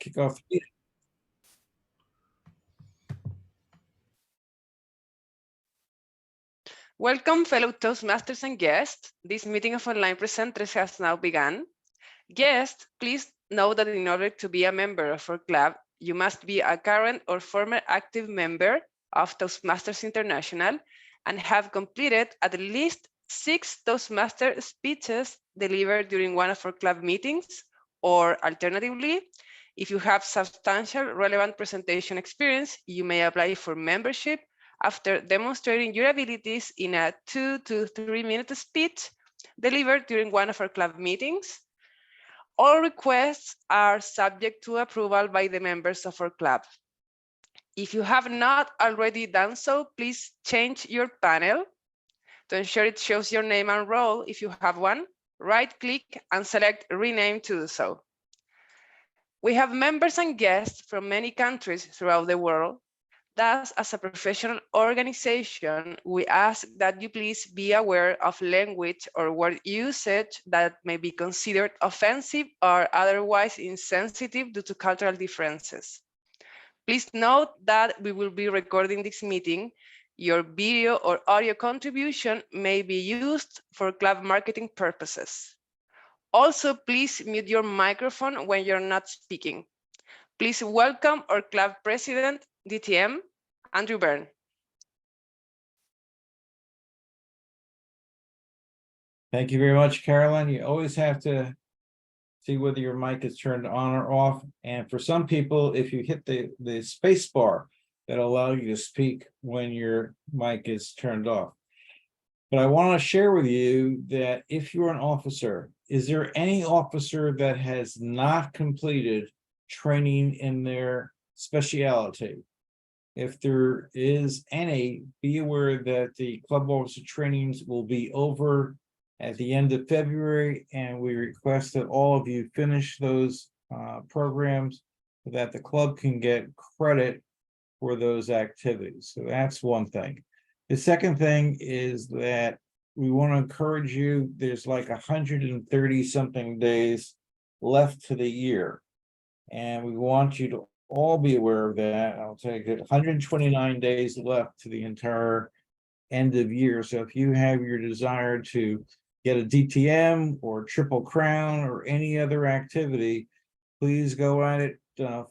kick off the meeting. Welcome, fellow Toastmasters and guests. This meeting of online presenters has now begun. Guests, please know that in order to be a member of our club, you must be a current or former active member of Toastmasters International and have completed at least 6 Toastmaster speeches delivered during one of our club meetings, or alternatively, if you have substantial relevant presentation experience, you may apply for membership after demonstrating your abilities in a 2 to 3 minute speech delivered during one of our club meetings. All requests are subject to approval by the members of our club. If you have not already done so, please change your panel. To ensure it shows your name and role, if you have one, right-click and select Rename to do so. We have members and guests from many countries throughout the world. Thus, as a professional organization, we ask that you please be aware of language or word usage that may be considered offensive or otherwise insensitive due to cultural differences. Please note that we will be recording this meeting. Your video or audio contribution may be used for club marketing purposes. Also, please mute your microphone when you're not speaking. Please welcome our club president, DTM, Andrew Byrne. Thank you very much, Caroline. You always have to see whether your mic is turned on or off. And for some people, if you hit the space bar, that'll allow you to speak when your mic is turned off. But I want to share with you that if you're an officer, is there any officer that has not completed training in their specialty? If there is any, be aware that the club officer trainings will be over at the end of February, and we request that all of you finish those programs so that the club can get credit for those activities. So that's one thing. The second thing is that we want to encourage you, there's like 130 something days left to the year. And we want you to all be aware of that. I'll take it 129 days left to the entire end of year. So if you have your desire to get a DTM or Triple Crown or any other activity, please go at it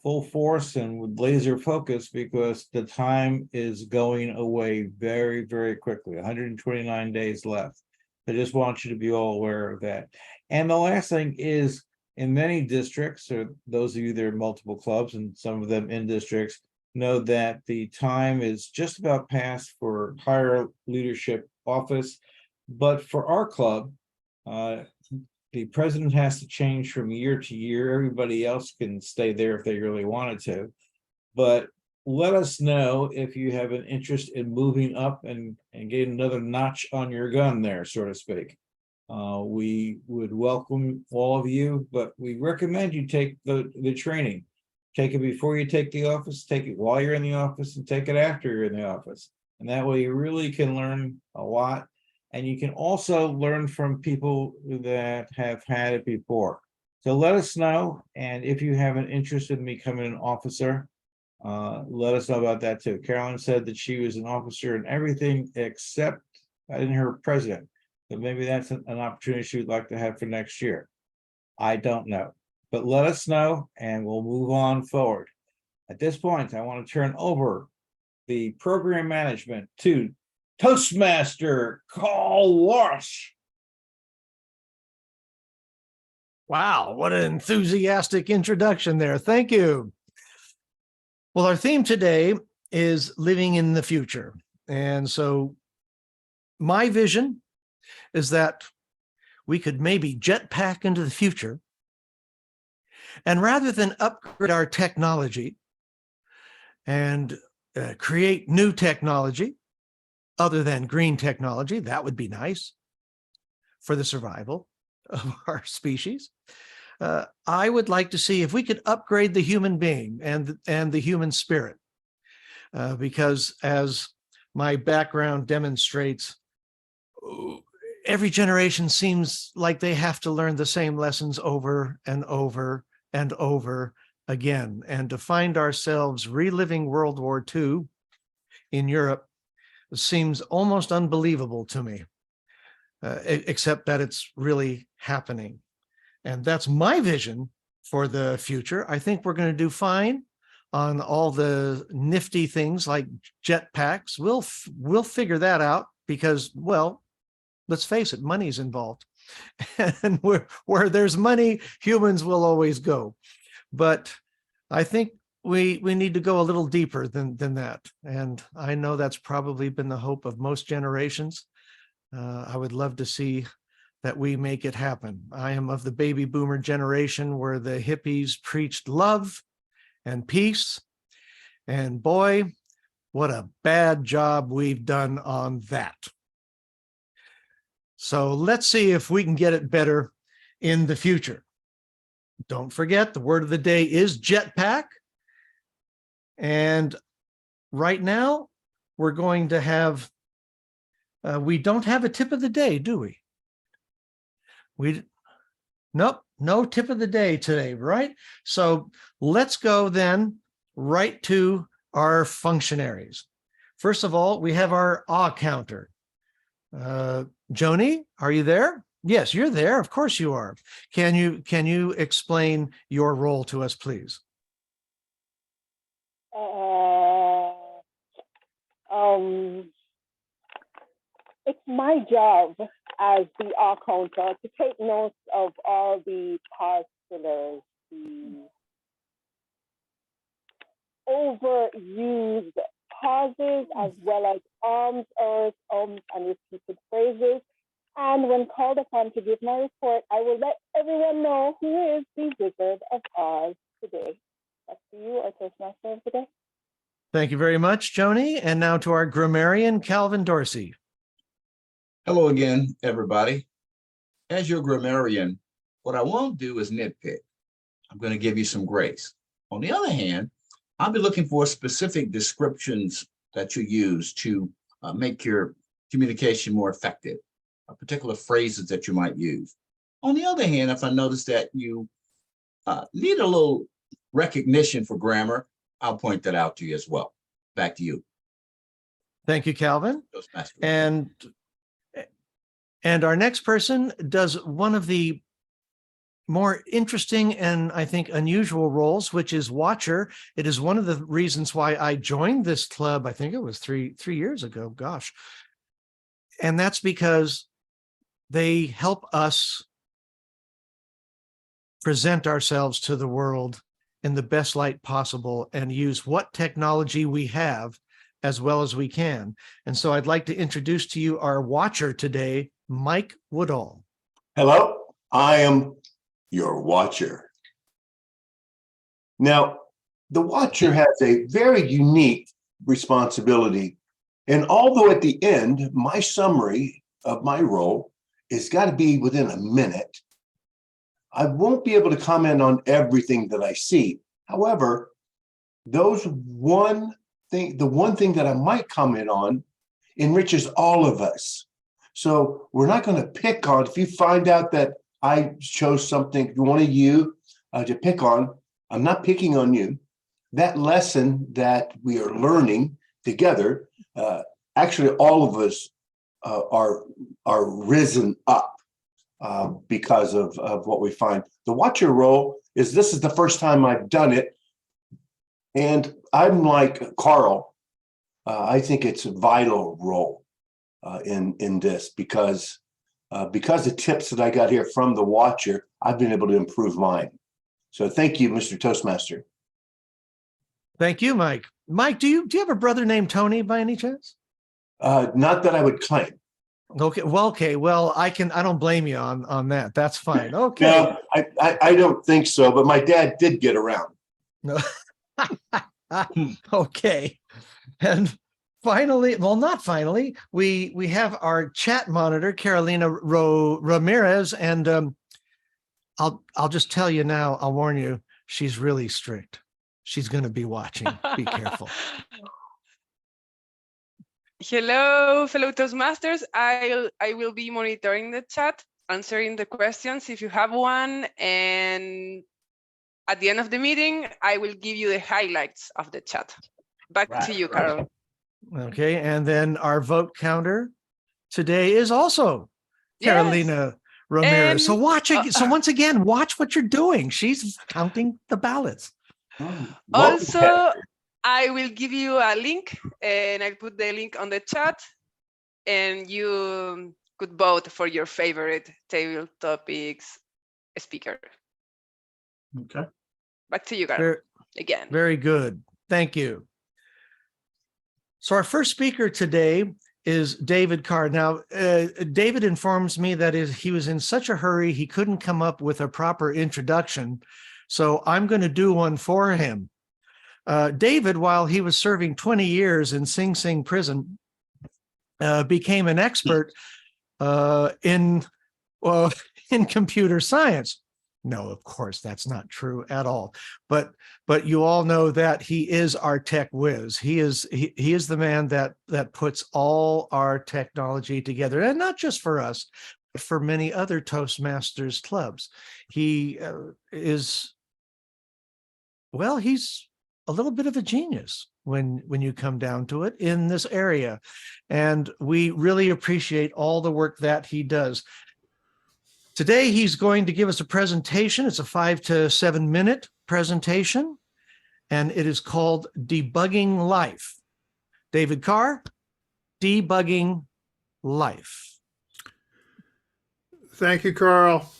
full force and with laser focus, because the time is going away very, very quickly. 129 days left. I just want you to be all aware of that. And the last thing is, in many districts, or those of you that are multiple clubs and some of them in districts, know that the time is just about past for higher leadership office. But for our club, the president has to change from year to year. Everybody else can stay there if they really wanted to. But let us know if you have an interest in moving up and getting another notch on your gun there, so to speak. We would welcome all of you, but we recommend you take the training. Take it before you take the office, take it while you're in the office, and take it after you're in the office. And that way you really can learn a lot. And you can also learn from people that have had it before. So let us know. And if you have an interest in becoming an officer, let us know about that too. Carolyn said that she was an officer in everything except, I didn't hear president. But maybe that's an opportunity she would like to have for next year. I don't know. But let us know and we'll move on forward. At this point, I want to turn over the program management to Toastmaster Carl Walsh. Wow, what an enthusiastic introduction there. Thank you. Well, our theme today is living in the future. And so my vision is that we could maybe jetpack into the future, and rather than upgrade our technology and create new technology other than green technology, that would be nice for the survival of our species. I would like to see if we could upgrade the human being and the human spirit, because as my background demonstrates, every generation seems like they have to learn the same lessons over and over and over again, and to find ourselves reliving World War II in Europe seems almost unbelievable to me, except that it's really happening. And that's my vision for the future. I think we're going to do fine on all the nifty things like jetpacks. We'll figure that out because, well, let's face it, money's involved. And where there's money, humans will always go. But I think we need to go a little deeper than that. And I know that's probably been the hope of most generations. I would love to see that we make it happen. I am of the baby boomer generation where the hippies preached love and peace. And boy, what a bad job we've done on that. So let's see if we can get it better in the future. Don't forget, the word of the day is jetpack. And right now, we're going to have, we don't have a tip of the day, do we? Nope, no tip of the day today, right? So let's go then right to our functionaries. First of all, we have our awe counter. Joni, are you there? Yes, you're there. Of course you are. Can you explain your role to us, please? It's my job as the awe counter to take notes of all the pause fillers, the overused pauses, as well as arms, ers, and repeated phrases. And when called upon to give my report, I will let everyone know who is the Wizard of Oz today. Back to you, our Toastmaster of the day. Thank you very much, Joni. And now to our grammarian, Calvin Dorsey. Hello again, everybody. As your grammarian, what I won't do is nitpick. I'm going to give you some grace. On the other hand, I'll be looking for specific descriptions that you use to make your communication more effective, particular phrases that you might use. On the other hand, if I notice that you need a little recognition for grammar, I'll point that out to you as well. Back to you. Thank you, Calvin. And our next person does one of the more interesting and I think unusual roles, which is watcher. It is one of the reasons why I joined this club. I think it was three years ago. Gosh. And that's because they help us present ourselves to the world in the best light possible and use what technology we have as well as we can. And so I'd like to introduce to you our watcher today, Mike Woodall. Hello, I am your watcher. Now, the watcher has a very unique responsibility. And although at the end, my summary of my role is got to be within a minute, I won't be able to comment on everything that I see. However, the one thing that I might comment on enriches all of us. So we're not going to pick on, if you find out that I chose something, one of you to pick on, I'm not picking on you. That lesson that we are learning together, actually all of us are risen up because of what we find. The watcher role is, this is the first time I've done it. And I'm like Carl, I think it's a vital role in this because the tips that I got here from the watcher, I've been able to improve mine. So thank you, Mr. Toastmaster. Thank you, Mike. Mike, do you have a brother named Tony by any chance? Not that I would claim. Okay. Well, I don't blame you on that. That's fine. Okay. No, I don't think so, but my dad did get around. No. Okay. And finally, well, not finally, we have our chat monitor, Carolina Ramirez, and I'll just tell you now, I'll warn you, she's really strict. She's going to be watching. Be careful. Hello, fellow Toastmasters. I will be monitoring the chat, answering the questions if you have one, and At the end of the meeting, I will give you the highlights of the chat. Back to you, Carol. Okay, and then our vote counter today is also Yes. Carolina Ramirez. So And- watch it. So once again, watch what you're doing. She's counting the ballots. Also, I will give you a link, and I'll put the link on the chat, and you could vote for your favorite table topics speaker. Okay. Back to you, Carol, Very, again. very good. Thank you. So our first speaker today is David Carr. Now, David informs me that he was in such a hurry, he couldn't come up with a proper introduction. So I'm going to do one for him. David, while he was serving 20 years in Sing Sing prison, became an expert in computer science. No, of course, that's not true at all. But you all know that he is our tech whiz. He is the man that puts all our technology together, and not just for us, but for many other Toastmasters clubs. He is, well, he's a little bit of a genius when you come down to it in this area. And we really appreciate all the work that he does. Today, he's going to give us a presentation. It's a 5 to 7 minute presentation, and it is called Debugging Life. David Carr, Debugging Life. Thank you, Carl.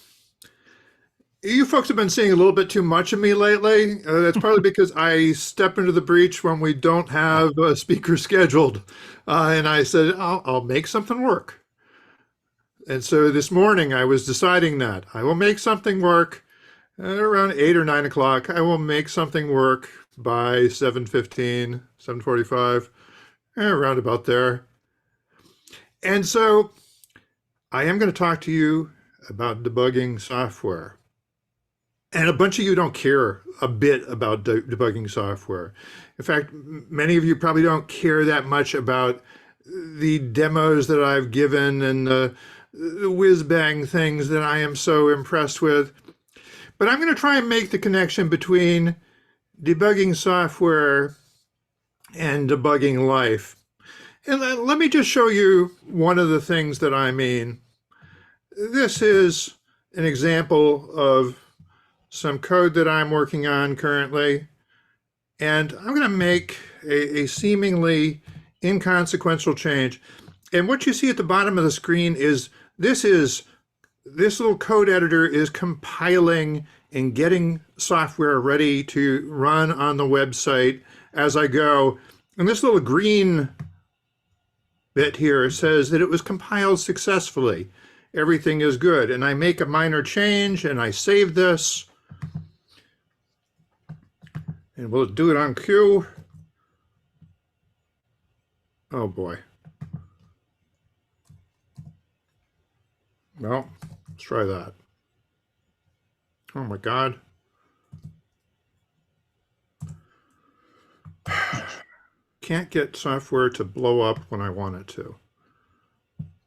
You folks have been seeing a little bit too much of me lately. That's partly because I step into the breach when we don't have a speaker scheduled. And I said, I'll make something work. And so this morning I was deciding that I will make something work around 8 or 9 o'clock. I will make something work by 7:15, 7:45, around about there. And so I am going to talk to you about debugging software. And a bunch of you don't care a bit about debugging software. In fact, many of you probably don't care that much about the demos that I've given and the whiz-bang things that I am so impressed with. But I'm going to try and make the connection between debugging software and debugging life. And let me just show you one of the things that I mean. This is an example of some code that I'm working on currently. And I'm going to make a seemingly inconsequential change. And what you see at the bottom of the screen is this little code editor is compiling and getting software ready to run on the website as I go. And this little green bit here says that it was compiled successfully. Everything is good. And I make a minor change and I save this. And we'll do it on cue. Oh boy. Well, let's try that. Oh my God. Can't get software to blow up when I want it to.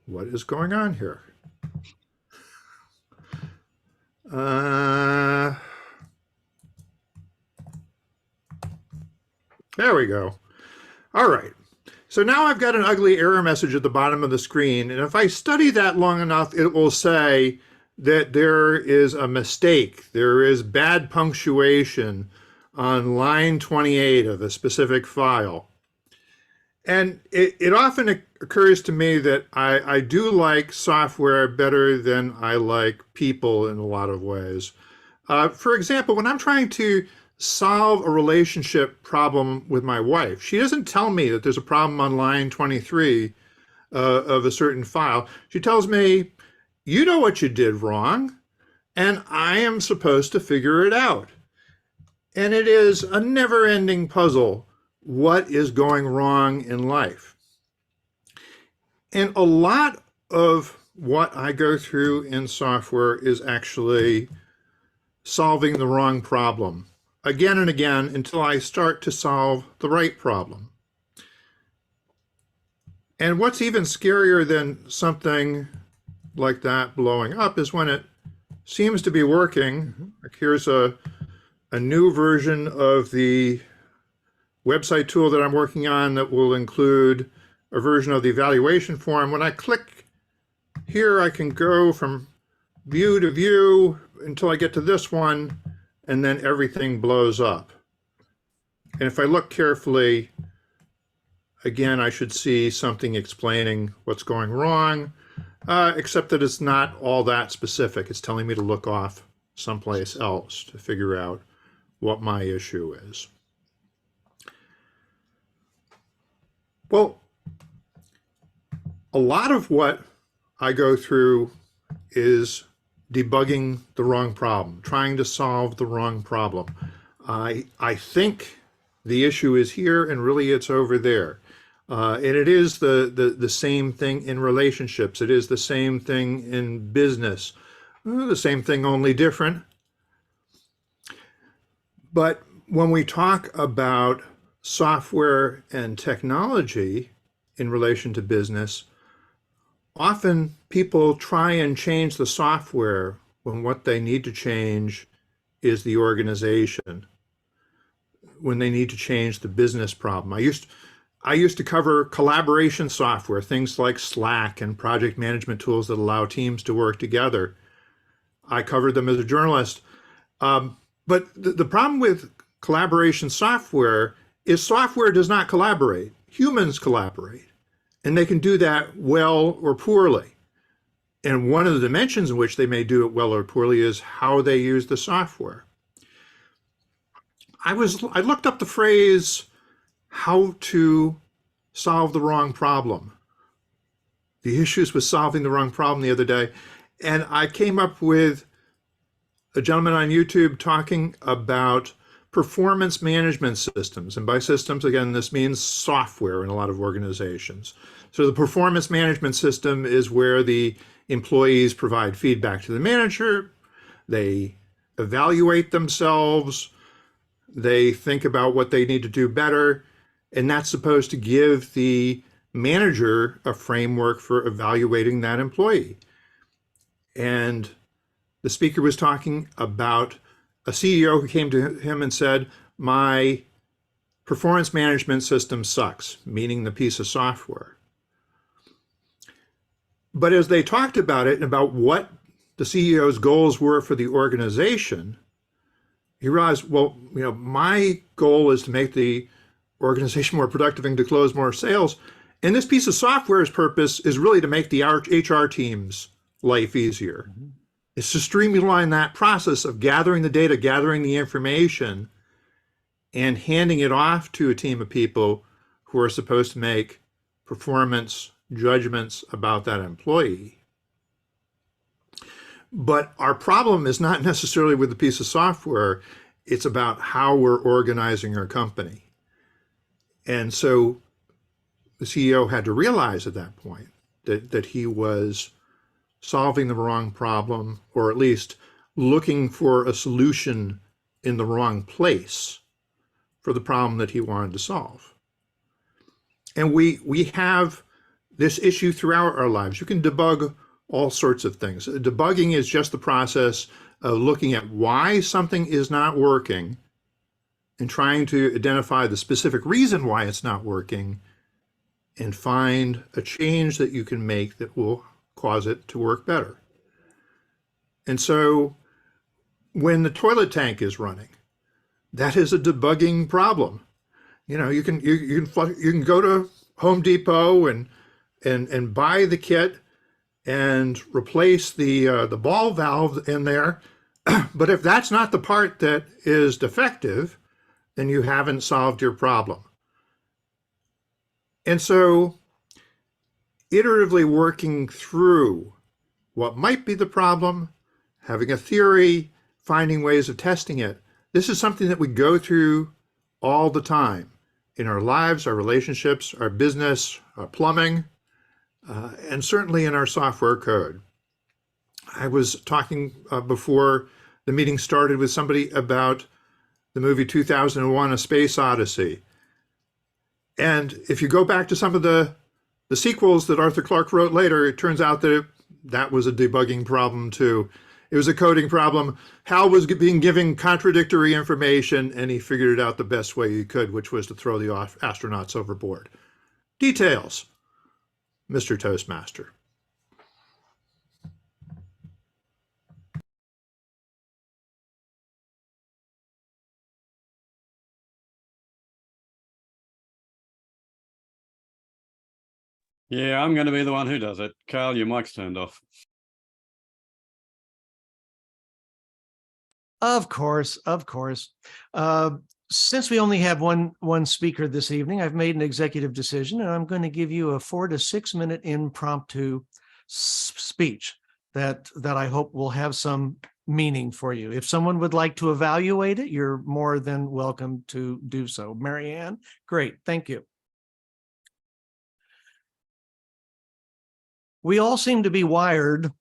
What is going on here? There we go. All right. So now I've got an ugly error message at the bottom of the screen. And if I study that long enough, it will say that there is a mistake. There is bad punctuation on line 28 of a specific file. And it often occurs to me that I do like software better than I like people in a lot of ways. For example, when I'm trying to solve a relationship problem with my wife, she doesn't tell me that there's a problem on line 23 of a certain file. She tells me, you know what you did wrong, and I am supposed to figure it out. And it is a never-ending puzzle. What is going wrong in life? And a lot of what I go through in software is actually solving the wrong problem again and again until I start to solve the right problem. And what's even scarier than something like that blowing up is when it seems to be working. Like here's an a new version of the website tool that I'm working on that will include a version of the evaluation form. When I click here, I can go from view to view until I get to this one, and then everything blows up. And if I look carefully, again, I should see something explaining what's going wrong, except that it's not all that specific. It's telling me to look off someplace else to figure out what my issue is. Well, a lot of what I go through is debugging the wrong problem, trying to solve the wrong problem. I think the issue is here and really it's over there. And it is the same thing in relationships. It is the same thing in business. The same thing, only different. But when we talk about software and technology in relation to business, often people try and change the software when what they need to change is the organization, when they need to change the business problem. I used to cover collaboration software, things like Slack and project management tools that allow teams to work together. I covered them as a journalist. But the problem with collaboration software is software does not collaborate. Humans collaborate, and they can do that well or poorly. And one of the dimensions in which they may do it well or poorly is how they use the software. I looked up the phrase, how to solve the wrong problem. The issues with solving the wrong problem the other day. And I came up with a gentleman on YouTube talking about performance management systems. And by systems, again, this means software in a lot of organizations. So the performance management system is where the employees provide feedback to the manager. They evaluate themselves. They think about what they need to do better. And that's supposed to give the manager a framework for evaluating that employee. And the speaker was talking about a CEO who came to him and said, my performance management system sucks, meaning the piece of software. But as they talked about it and about what the CEO's goals were for the organization, he realized, well, my goal is to make the organization more productive and to close more sales. And this piece of software's purpose is really to make the HR team's life easier. Mm-hmm. It's to streamline that process of gathering the data, gathering the information, and handing it off to a team of people who are supposed to make performance judgments about that employee. But our problem is not necessarily with the piece of software, it's about how we're organizing our company. And so the CEO had to realize at that point that he was solving the wrong problem, or at least looking for a solution in the wrong place for the problem that he wanted to solve. And we have this issue throughout our lives. You can debug all sorts of things. Debugging is just the process of looking at why something is not working and trying to identify the specific reason why it's not working and find a change that you can make that will cause it to work better. And so when the toilet tank is running, that is a debugging problem. You can go to Home Depot and buy the kit and replace the ball valve in there. But if that's not the part that is defective, then you haven't solved your problem. And so iteratively working through what might be the problem, having a theory, finding ways of testing it. This is something that we go through all the time in our lives, our relationships, our business, our plumbing, and certainly in our software code. I was talking before the meeting started with somebody about the movie 2001: A Space Odyssey. And if you go back to some of the sequels that Arthur Clarke wrote later, it turns out that that was a debugging problem too. It was a coding problem. Hal was being given contradictory information, and he figured it out the best way he could, which was to throw the astronauts overboard. Details, Mr. Toastmaster. Yeah, I'm going to be the one who does it. Carl, your mic's turned off. Of course, of course. Since we only have one speaker this evening, I've made an executive decision, and I'm going to give you a 4 to 6 minute impromptu speech that I hope will have some meaning for you. If someone would like to evaluate it, you're more than welcome to do so. Marianne, great, thank you. We all seem to be wired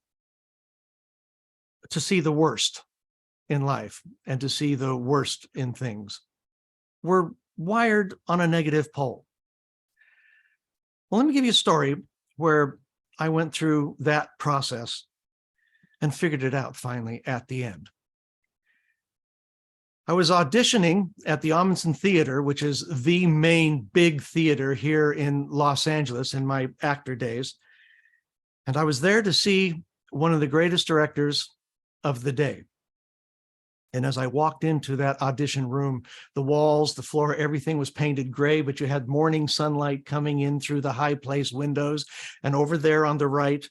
to see the worst in life and to see the worst in things. We're wired on a negative pole. Well, let me give you a story where I went through that process and figured it out finally at the end. I was auditioning at the Amundsen Theater, which is the main big theater here in Los Angeles in my actor days. And I was there to see one of the greatest directors of the day. And as I walked into that audition room, the walls, the floor, everything was painted gray, but you had morning sunlight coming in through the high place windows. And over there on the right,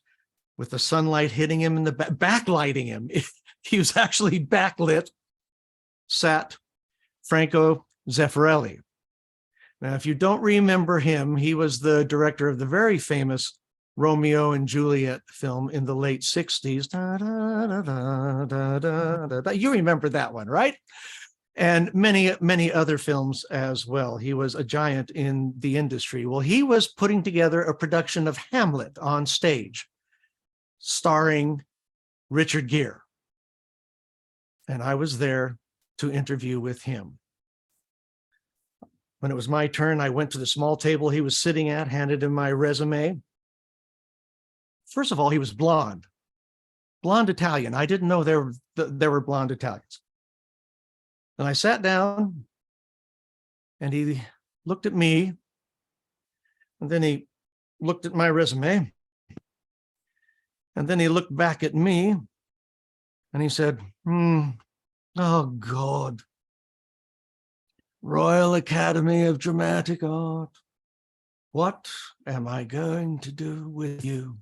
with the sunlight hitting him in the backlighting him, he was actually backlit, sat Franco Zeffirelli. Now, if you don't remember him, he was the director of the very famous Romeo and Juliet film in the late 60s. Da, da, da, da, da, da. You remember that one, right? And many other films as well. He was a giant in the industry. Well, he was putting together a production of Hamlet on stage, starring Richard Gere. And I was there to interview with him. When it was my turn, I went to the small table he was sitting at, handed him my resume. First of all, he was blonde Italian. I didn't know there were blonde Italians. And I sat down and he looked at me, and then he looked at my resume, and then he looked back at me and he said, oh God, Royal Academy of Dramatic Art, what am I going to do with you?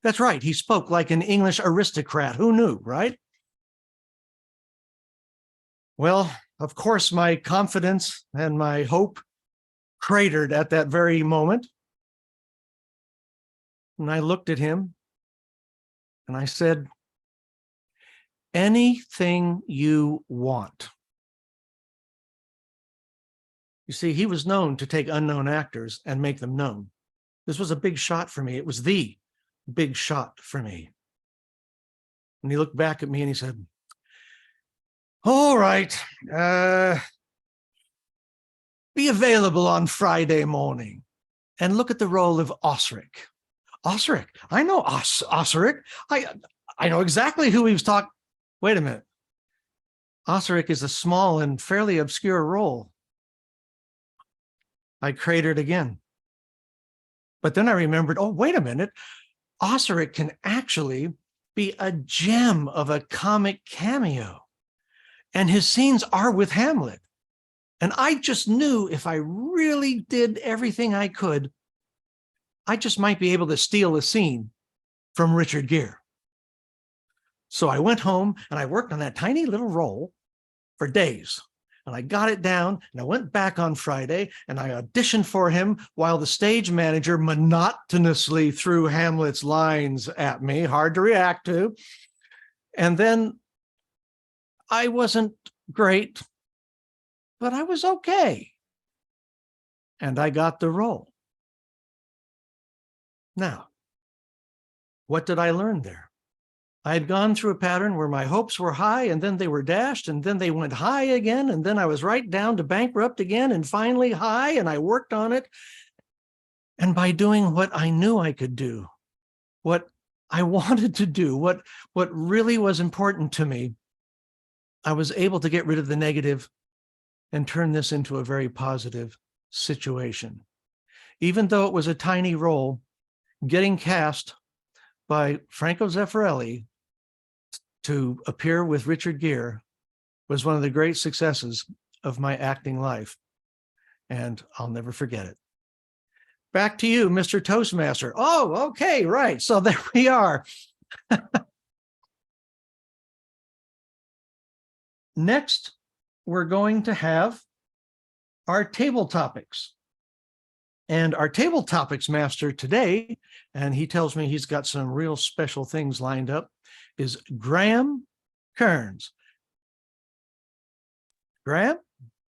That's right. He spoke like an English aristocrat. Who knew, right? Well, of course, my confidence and my hope cratered at that very moment. And I looked at him and I said, anything you want. You see, he was known to take unknown actors and make them known. This was a big shot for me. It was the big shot for me. And he looked back at me and he said, all right, be available on Friday morning and look at the role of Osric. Osric, I know Osric. I know exactly who he was talking. Wait a minute. Osric is a small and fairly obscure role. I cratered again. But then I remembered, oh, wait a minute. Osric can actually be a gem of a comic cameo. And his scenes are with Hamlet. And I just knew if I really did everything I could, I just might be able to steal a scene from Richard Gere. So I went home and I worked on that tiny little role for days. And I got it down and I went back on Friday and I auditioned for him while the stage manager monotonously threw Hamlet's lines at me, hard to react to. And then I wasn't great, but I was okay. And I got the role. Now, what did I learn there? I had gone through a pattern where my hopes were high and then they were dashed and then they went high again. And then I was right down to bankrupt again and finally high, and I worked on it. And by doing what I knew I could do, what I wanted to do what really was important to me. I was able to get rid of the negative and turn this into a very positive situation. Even though it was a tiny role, getting cast by Franco Zeffirelli to appear with Richard Gere was one of the great successes of my acting life, and I'll never forget it. Back to you, Mr. Toastmaster. Oh, okay, right. So there we are. Next, we're going to have our table topics. And our table topics master today, and he tells me he's got some real special things lined up, is Graham Kearns. Graham?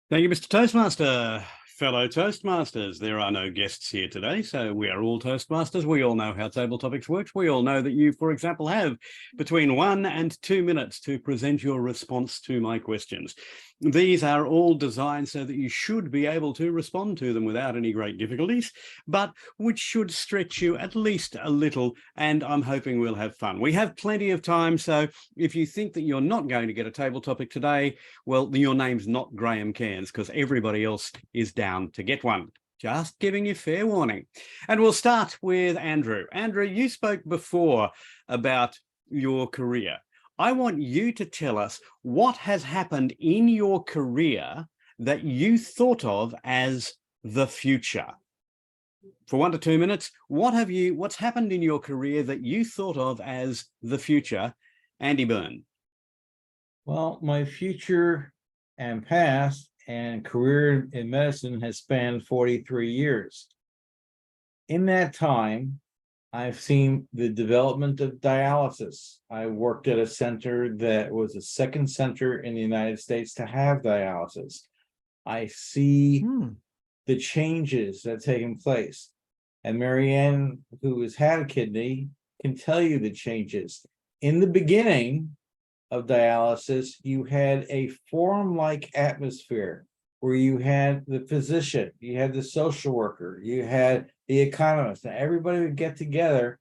Thank you, Mr. Toastmaster. Fellow Toastmasters, there are no guests here today, so we are all Toastmasters. We all know how table topics works. We all know that you, for example, have between 1 and 2 minutes to present your response to my questions. These are all designed so that you should be able to respond to them without any great difficulties, but which should stretch you at least a little, and I'm hoping we'll have fun. We have plenty of time, so if you think that you're not going to get a table topic today, well, your name's not Graham Kearns, because everybody else is down to get one. Just giving you fair warning. And we'll start with Andrew. Andrew, you spoke before about your career. I want you to tell us what has happened in your career that you thought of as the future. For 1 to 2 minutes, what's happened in your career that you thought of as the future? Andy Byrne. Well, my future and past and career in medicine has spanned 43 years. In that time, I've seen the development of dialysis. I worked at a center that was the second center in the United States to have dialysis. I see the changes that have taken place. And Marianne, who has had a kidney, can tell you the changes. In the beginning of dialysis, you had a forum-like atmosphere where you had the physician, you had the social worker, you had the economist, and everybody would get together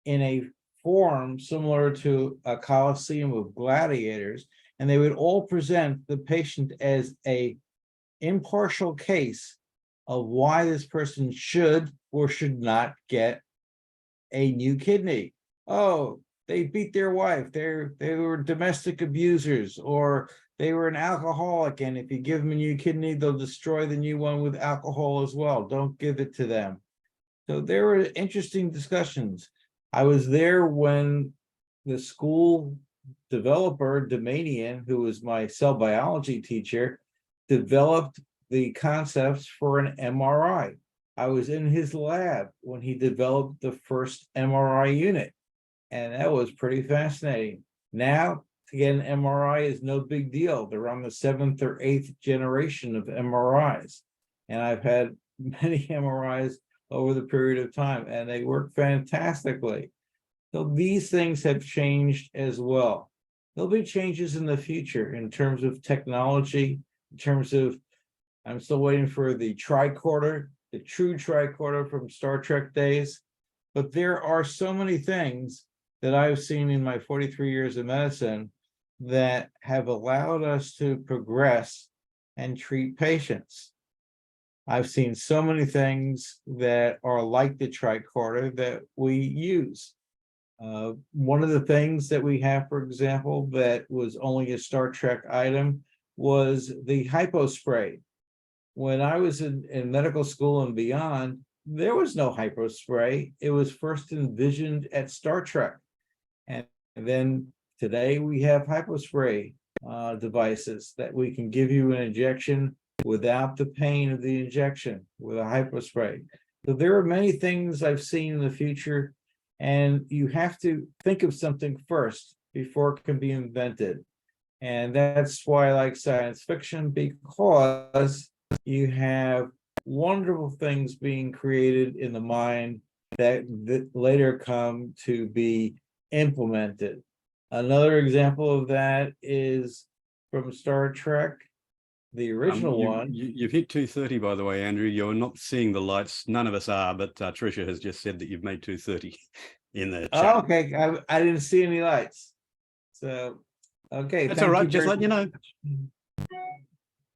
in a forum similar to a coliseum of gladiators, and they would all present the patient as a impartial case of why this person should or should not get a new kidney. Oh, they beat their wife, they were domestic abusers, or they were an alcoholic, and if you give them a new kidney, they'll destroy the new one with alcohol as well. Don't give it to them. So there were interesting discussions. I was there when the school developer, Domanian, who was my cell biology teacher, developed the concepts for an MRI. I was in his lab when he developed the first MRI unit, and that was pretty fascinating. Now, to get an MRI is no big deal. They're on the 7th or 8th generation of MRIs. And I've had many MRIs over the period of time, and they work fantastically. So these things have changed as well. There'll be changes in the future in terms of technology, in terms of, I'm still waiting for the tricorder, the true tricorder from Star Trek days. But there are so many things that I've seen in my 43 years of medicine that have allowed us to progress and treat patients. I've seen so many things that are like the tricorder that we use. One of the things that we have, for example, that was only a Star Trek item was the hypospray. When I was in medical school and beyond, there was no hypospray. It was first envisioned at Star Trek. And then today we have hypospray devices that we can give you an injection without the pain of the injection with a hypospray. So there are many things I've seen in the future, and you have to think of something first before it can be invented. And that's why I like science fiction, because you have wonderful things being created in the mind that later come to be implemented. Another example of that is from Star Trek, the original one. You've hit 2:30, by the way, Andrew. You're not seeing the lights. None of us are, but Tricia has just said that you've made 2:30. in the chat. Oh, okay, I didn't see any lights. So, okay. That's thank all right. you Just very letting you know.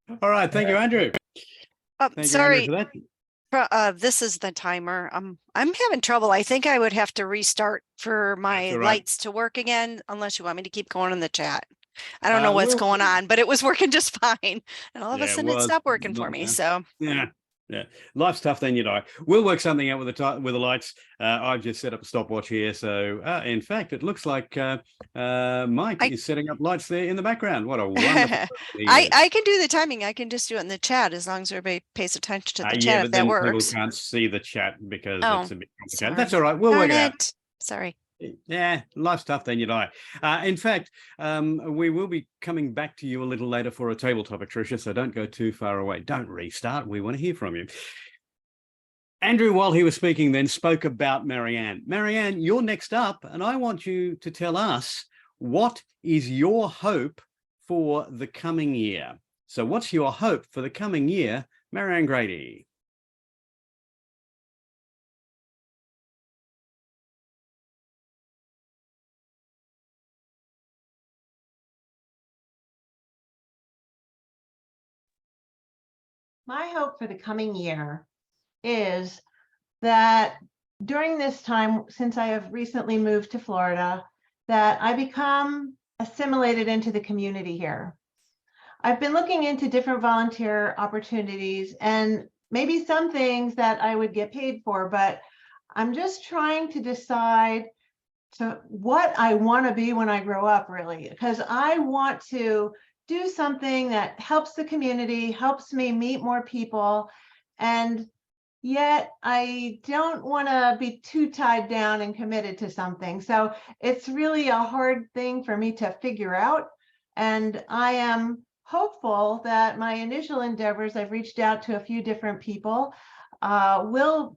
much. All right. Thank you, Andrew. Thank you, Andrew, Sorry, for that. this is the timer. I'm having trouble. I think I would have to restart for my all right. lights to work again, unless you want me to keep going in the chat. I don't know what's We'll- going on, but it was working just fine. And all of a Yeah, sudden it well, stopped working for not me. now. So Yeah. Yeah, life's tough, then you die. We'll work something out with the lights. I've just set up a stopwatch here. So in fact, it looks like Mike is setting up lights there in the background. What a wonderful I can do the timing. I can just do it in the chat as long as everybody pays attention to the yeah, chat but if that then people works. can't see the chat because Oh, it's a bit complicated. sorry. That's all right. We'll work Darn it out. it. Sorry. Yeah, life's tough, then you die. In fact, we will be coming back to you a little later for a table topic, Tricia, so don't go too far away. Don't restart. We want to hear from you. Andrew, while he was speaking, then spoke about Marianne. Marianne, you're next up, and I want you to tell us what is your hope for the coming year. So what's your hope for the coming year, Marianne Grady? My hope for the coming year is that during this time, since I have recently moved to Florida, that I become assimilated into the community here. I've been looking into different volunteer opportunities and maybe some things that I would get paid for, but I'm just trying to decide to what I want to be when I grow up, really, because I want to do something that helps the community, helps me meet more people, and yet I don't want to be too tied down and committed to something. So it's really a hard thing for me to figure out. And I am hopeful that my initial endeavors, I've reached out to a few different people, will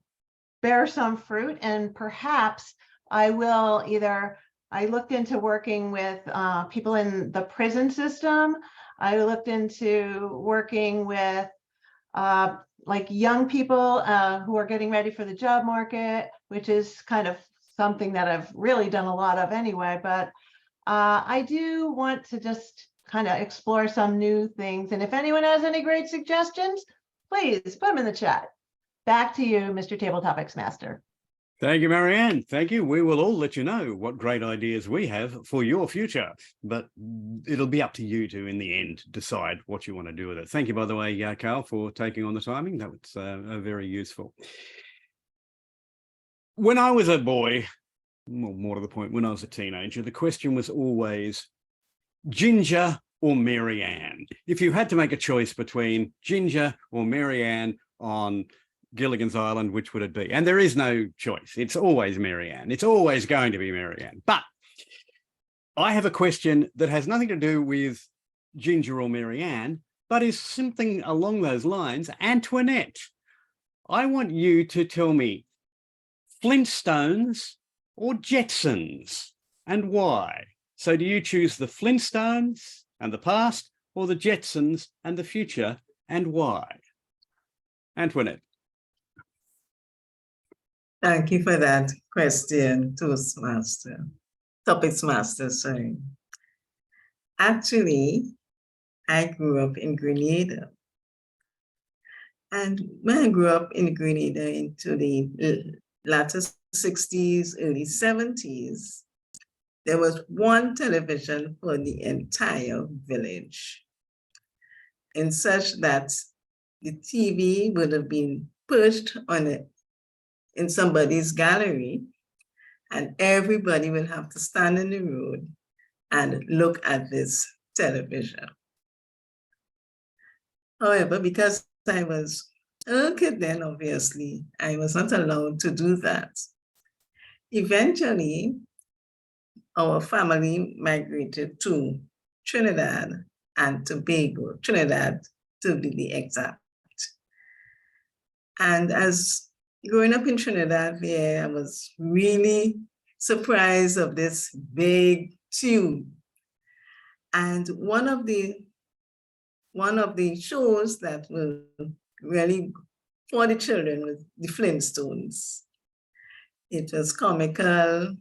bear some fruit, and perhaps I will I looked into working with people in the prison system. I looked into working with like young people who are getting ready for the job market, which is kind of something that I've really done a lot of anyway. But I do want to just kind of explore some new things. And if anyone has any great suggestions, please put them in the chat. Back to you, Mr. Table Topics Master. Thank you, Marianne. Thank you. We will all let you know what great ideas we have for your future, but it'll be up to you to, in the end, decide what you want to do with it. Thank you, by the way, Carl, for taking on the timing. That was very useful. When I was a boy, well, more to the point, when I was a teenager, the question was always Ginger or Marianne. If you had to make a choice between Ginger or Marianne on Gilligan's Island, which would it be? And there is no choice. It's always Marianne. It's always going to be Marianne. But I have a question that has nothing to do with Ginger or Marianne, but is something along those lines. Antoinette, I want you to tell me Flintstones or Jetsons, and why? So do you choose the Flintstones and the past, or the Jetsons and the future, and why? Antoinette. Thank you for that question, Topics Master, sorry. Actually, I grew up in Grenada. And when I grew up in Grenada into the latter 60s, early 70s, there was one television for the entire village, in such that the TV would have been perched on it in somebody's gallery, and everybody will have to stand in the road and look at this television. However, because I was a kid then, obviously, I was not allowed to do that. Eventually, our family migrated to Trinidad and Tobago, Trinidad to be the exact. And as growing up in Trinidad, I was really surprised of this big tube. And one of the shows that were really for the children was the Flintstones. It was comical.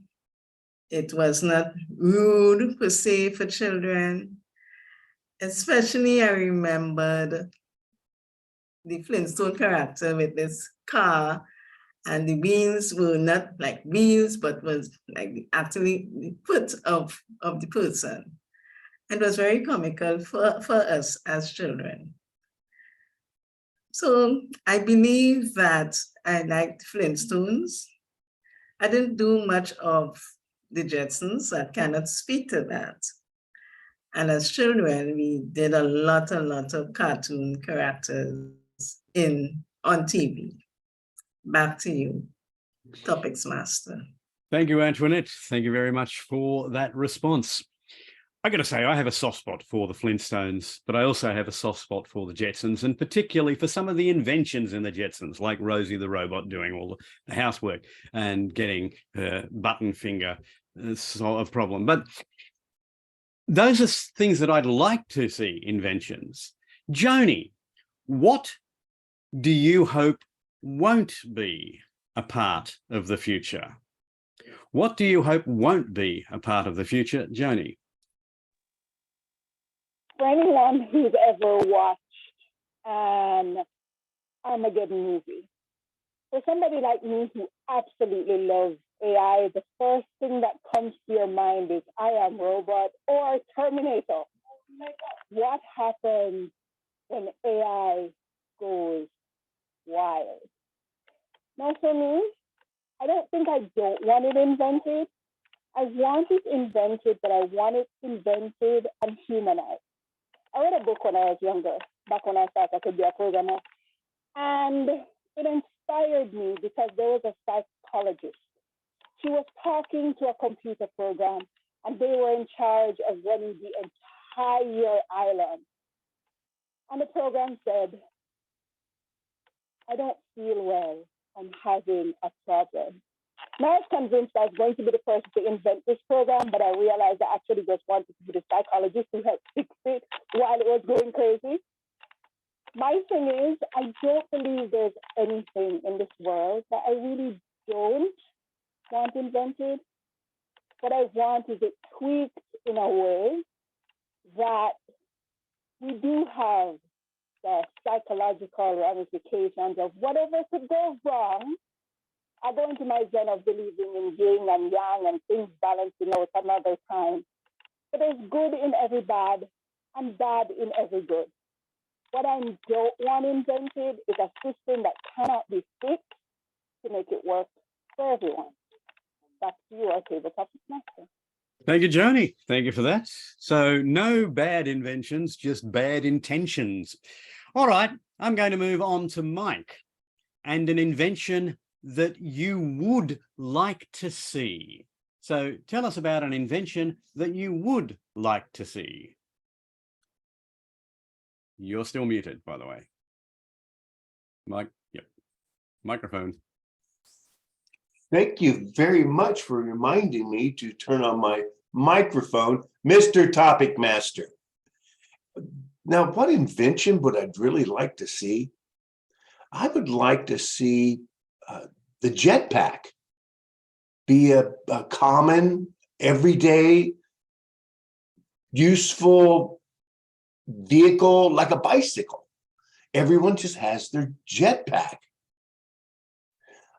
It was not rude per se for children. Especially I remembered the Flintstone character with this car, and the wheels were not like wheels, but was like actually the foot of the person. It was very comical for us as children. So I believe that I liked Flintstones. I didn't do much of the Jetsons. I cannot speak to that. And as children, we did a lot of cartoon characters on TV. Back to you, Topics Master. Thank you, Antoinette. Thank you very much for that response. I got to say, I have a soft spot for the Flintstones, but I also have a soft spot for the Jetsons, and particularly for some of the inventions in the Jetsons, like Rosie the robot doing all the housework and getting her button finger solve a problem. But those are things that I'd like to see, inventions. Joni, what do you hope won't be a part of the future? What do you hope won't be a part of the future, Joni? For anyone who's ever watched an Armageddon movie, for somebody like me who absolutely loves AI, the first thing that comes to your mind is I Am Robot or Terminator. What happens when AI goes wild? Now, for me, I don't think I don't want it invented. I want it invented, but I want it invented and humanized. I read a book when I was younger, back when I thought I could be a programmer. And it inspired me because there was a psychologist. She was talking to a computer program, and they were in charge of running the entire island. And the program said, I don't feel well. I'm having a problem. Now I was convinced I was going to be the person to invent this program, but I realized I actually just wanted to be the psychologist who helped fix it while it was going crazy. My thing is, I don't believe there's anything in this world that I really don't want invented. What I want is it tweaked in a way that we do have the psychological ramifications of whatever could go wrong. I go into my zone of believing in yin and yang and things balancing out another time. But there's good in every bad and bad in every good. What I don't want invented is a system that cannot be fixed to make it work for everyone. Back to you, our tabletop master. Thank you, Joni. Thank you for that. So no bad inventions, just bad intentions. All right, I'm going to move on to Mike and an invention that you would like to see. So tell us about an invention that you would like to see. You're still muted, by the way. Mike, yep. Microphone. Thank you very much for reminding me to turn on my microphone, Mr. Topic Master. Now, what invention would I really like to see? I would like to see the jetpack be a common, everyday, useful vehicle like a bicycle. Everyone just has their jetpack.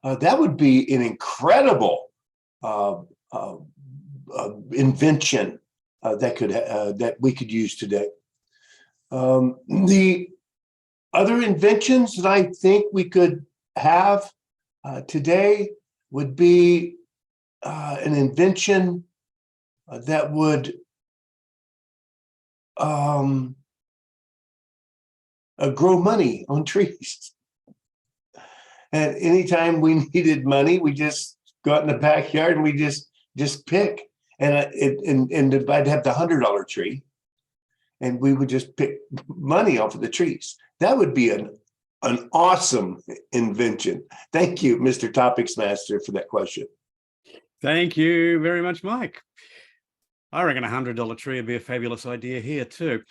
That would be an incredible invention that we could use today. The other inventions that I think we could have today would be an invention that would grow money on trees. And anytime we needed money, we just go out in the backyard and we just pick. And I'd have the $100 tree, and we would just pick money off of the trees. That would be an awesome invention. Thank you, Mr. Topics Master, for that question. Thank you very much, Mike. I reckon a $100 tree would be a fabulous idea here too.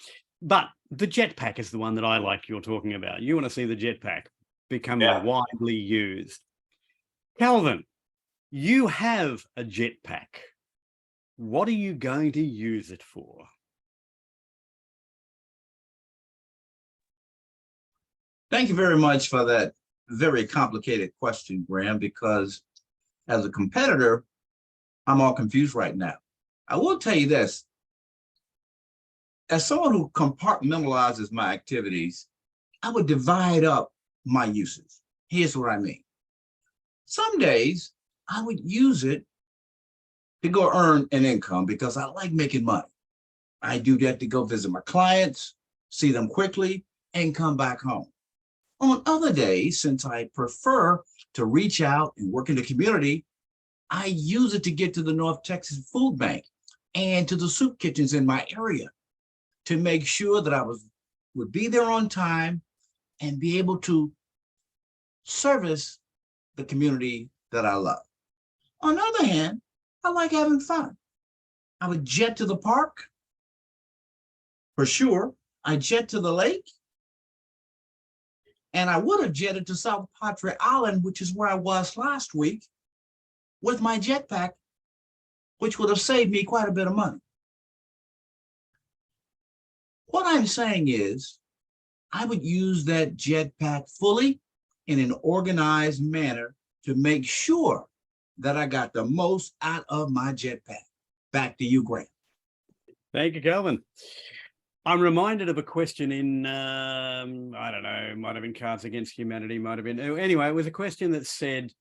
But the jetpack is the one that I like you're talking about. You want to see the jetpack become widely used. Calvin, You have a jetpack. What are you going to use it for? Thank you very much for that very complicated question, Graham, because as a competitor, I'm all confused right now. I will tell you this. As someone who compartmentalizes my activities, I would divide up my uses. Here's what I mean. Some days I would use it to go earn an income because I like making money. I do that to go visit my clients, see them quickly, and come back home. On other days, since I prefer to reach out and work in the community, I use it to get to the North Texas Food Bank and to the soup kitchens in my area to make sure that I would be there on time and be able to service the community that I love. On the other hand, I like having fun. I would jet to the park, for sure. I jet to the lake, and I would have jetted to South Padre Island, which is where I was last week, with my jetpack, which would have saved me quite a bit of money. What I'm saying is, I would use that jetpack fully in an organized manner to make sure that I got the most out of my jetpack. Back to you, Grant. Thank you, Calvin. I'm reminded of a question in, I don't know, might have been Cards Against Humanity, might have been, anyway, it was a question that said,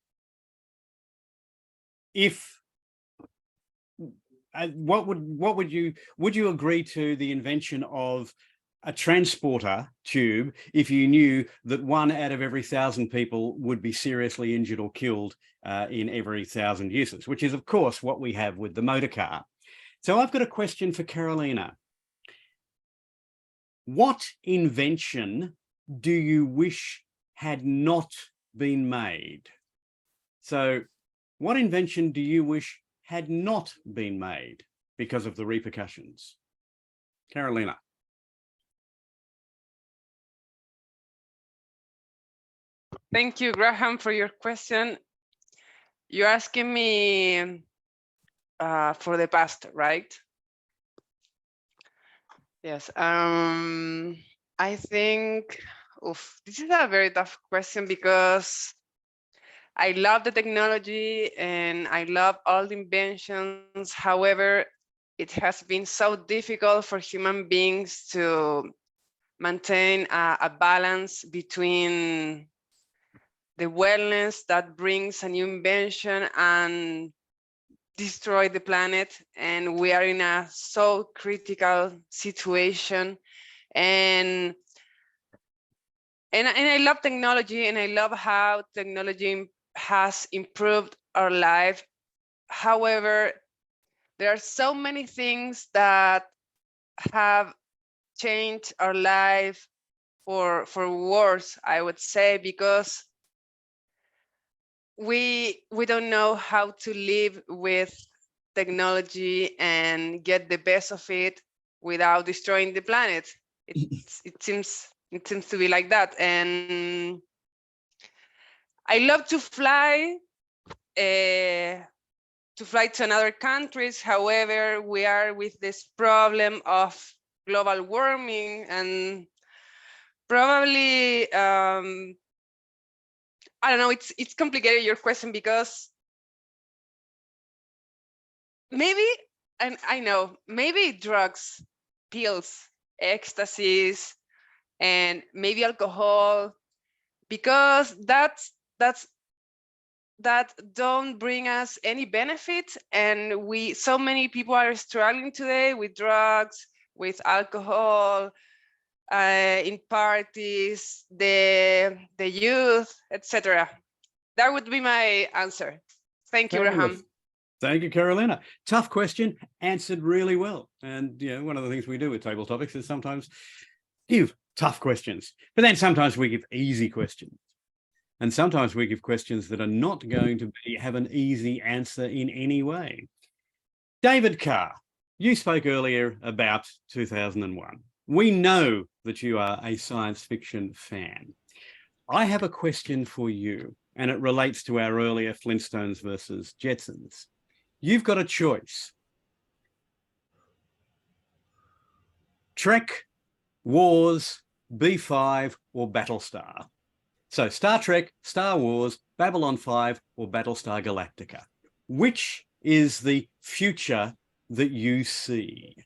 would you agree to the invention of a transporter tube if you knew that 1 out of every 1,000 people would be seriously injured or killed in every 1,000 uses, which is, of course, what we have with the motor car. So I've got a question for Carolina. What invention do you wish had not been made? So what invention do you wish had not been made because of the repercussions? Carolina. Thank you, Graham, for your question. You're asking me for the past, right? Yes. I think this is a very tough question because I love the technology and I love all the inventions. However, it has been so difficult for human beings to maintain a balance between the wellness that brings a new invention and destroy the planet. And we are in a so critical situation. And I love technology, and I love how technology has improved our life. However, there are so many things that have changed our life for worse, I would say, because we don't know how to live with technology and get the best of it without destroying the planet. It seems to be like that. And I love to fly to another countries. However, we are with this problem of global warming, and probably I don't know, it's complicated, your question, because maybe, and I know, maybe drugs, pills, ecstasies, and maybe alcohol, because that don't bring us any benefit. And so many people are struggling today with drugs, with alcohol, in parties, the youth, etc. That would be my answer. Thank you, Graham. Thank you, Carolina. Tough question, answered really well. And one of the things we do with Table Topics is sometimes give tough questions, but then sometimes we give easy questions. And sometimes we give questions that are not going to have an easy answer in any way. David Carr, you spoke earlier about 2001. We know that you are a science fiction fan. I have a question for you, and it relates to our earlier Flintstones versus Jetsons. You've got a choice. Trek, Wars, B5, or Battlestar. So Star Trek, Star Wars, Babylon 5, or Battlestar Galactica. Which is the future that you see?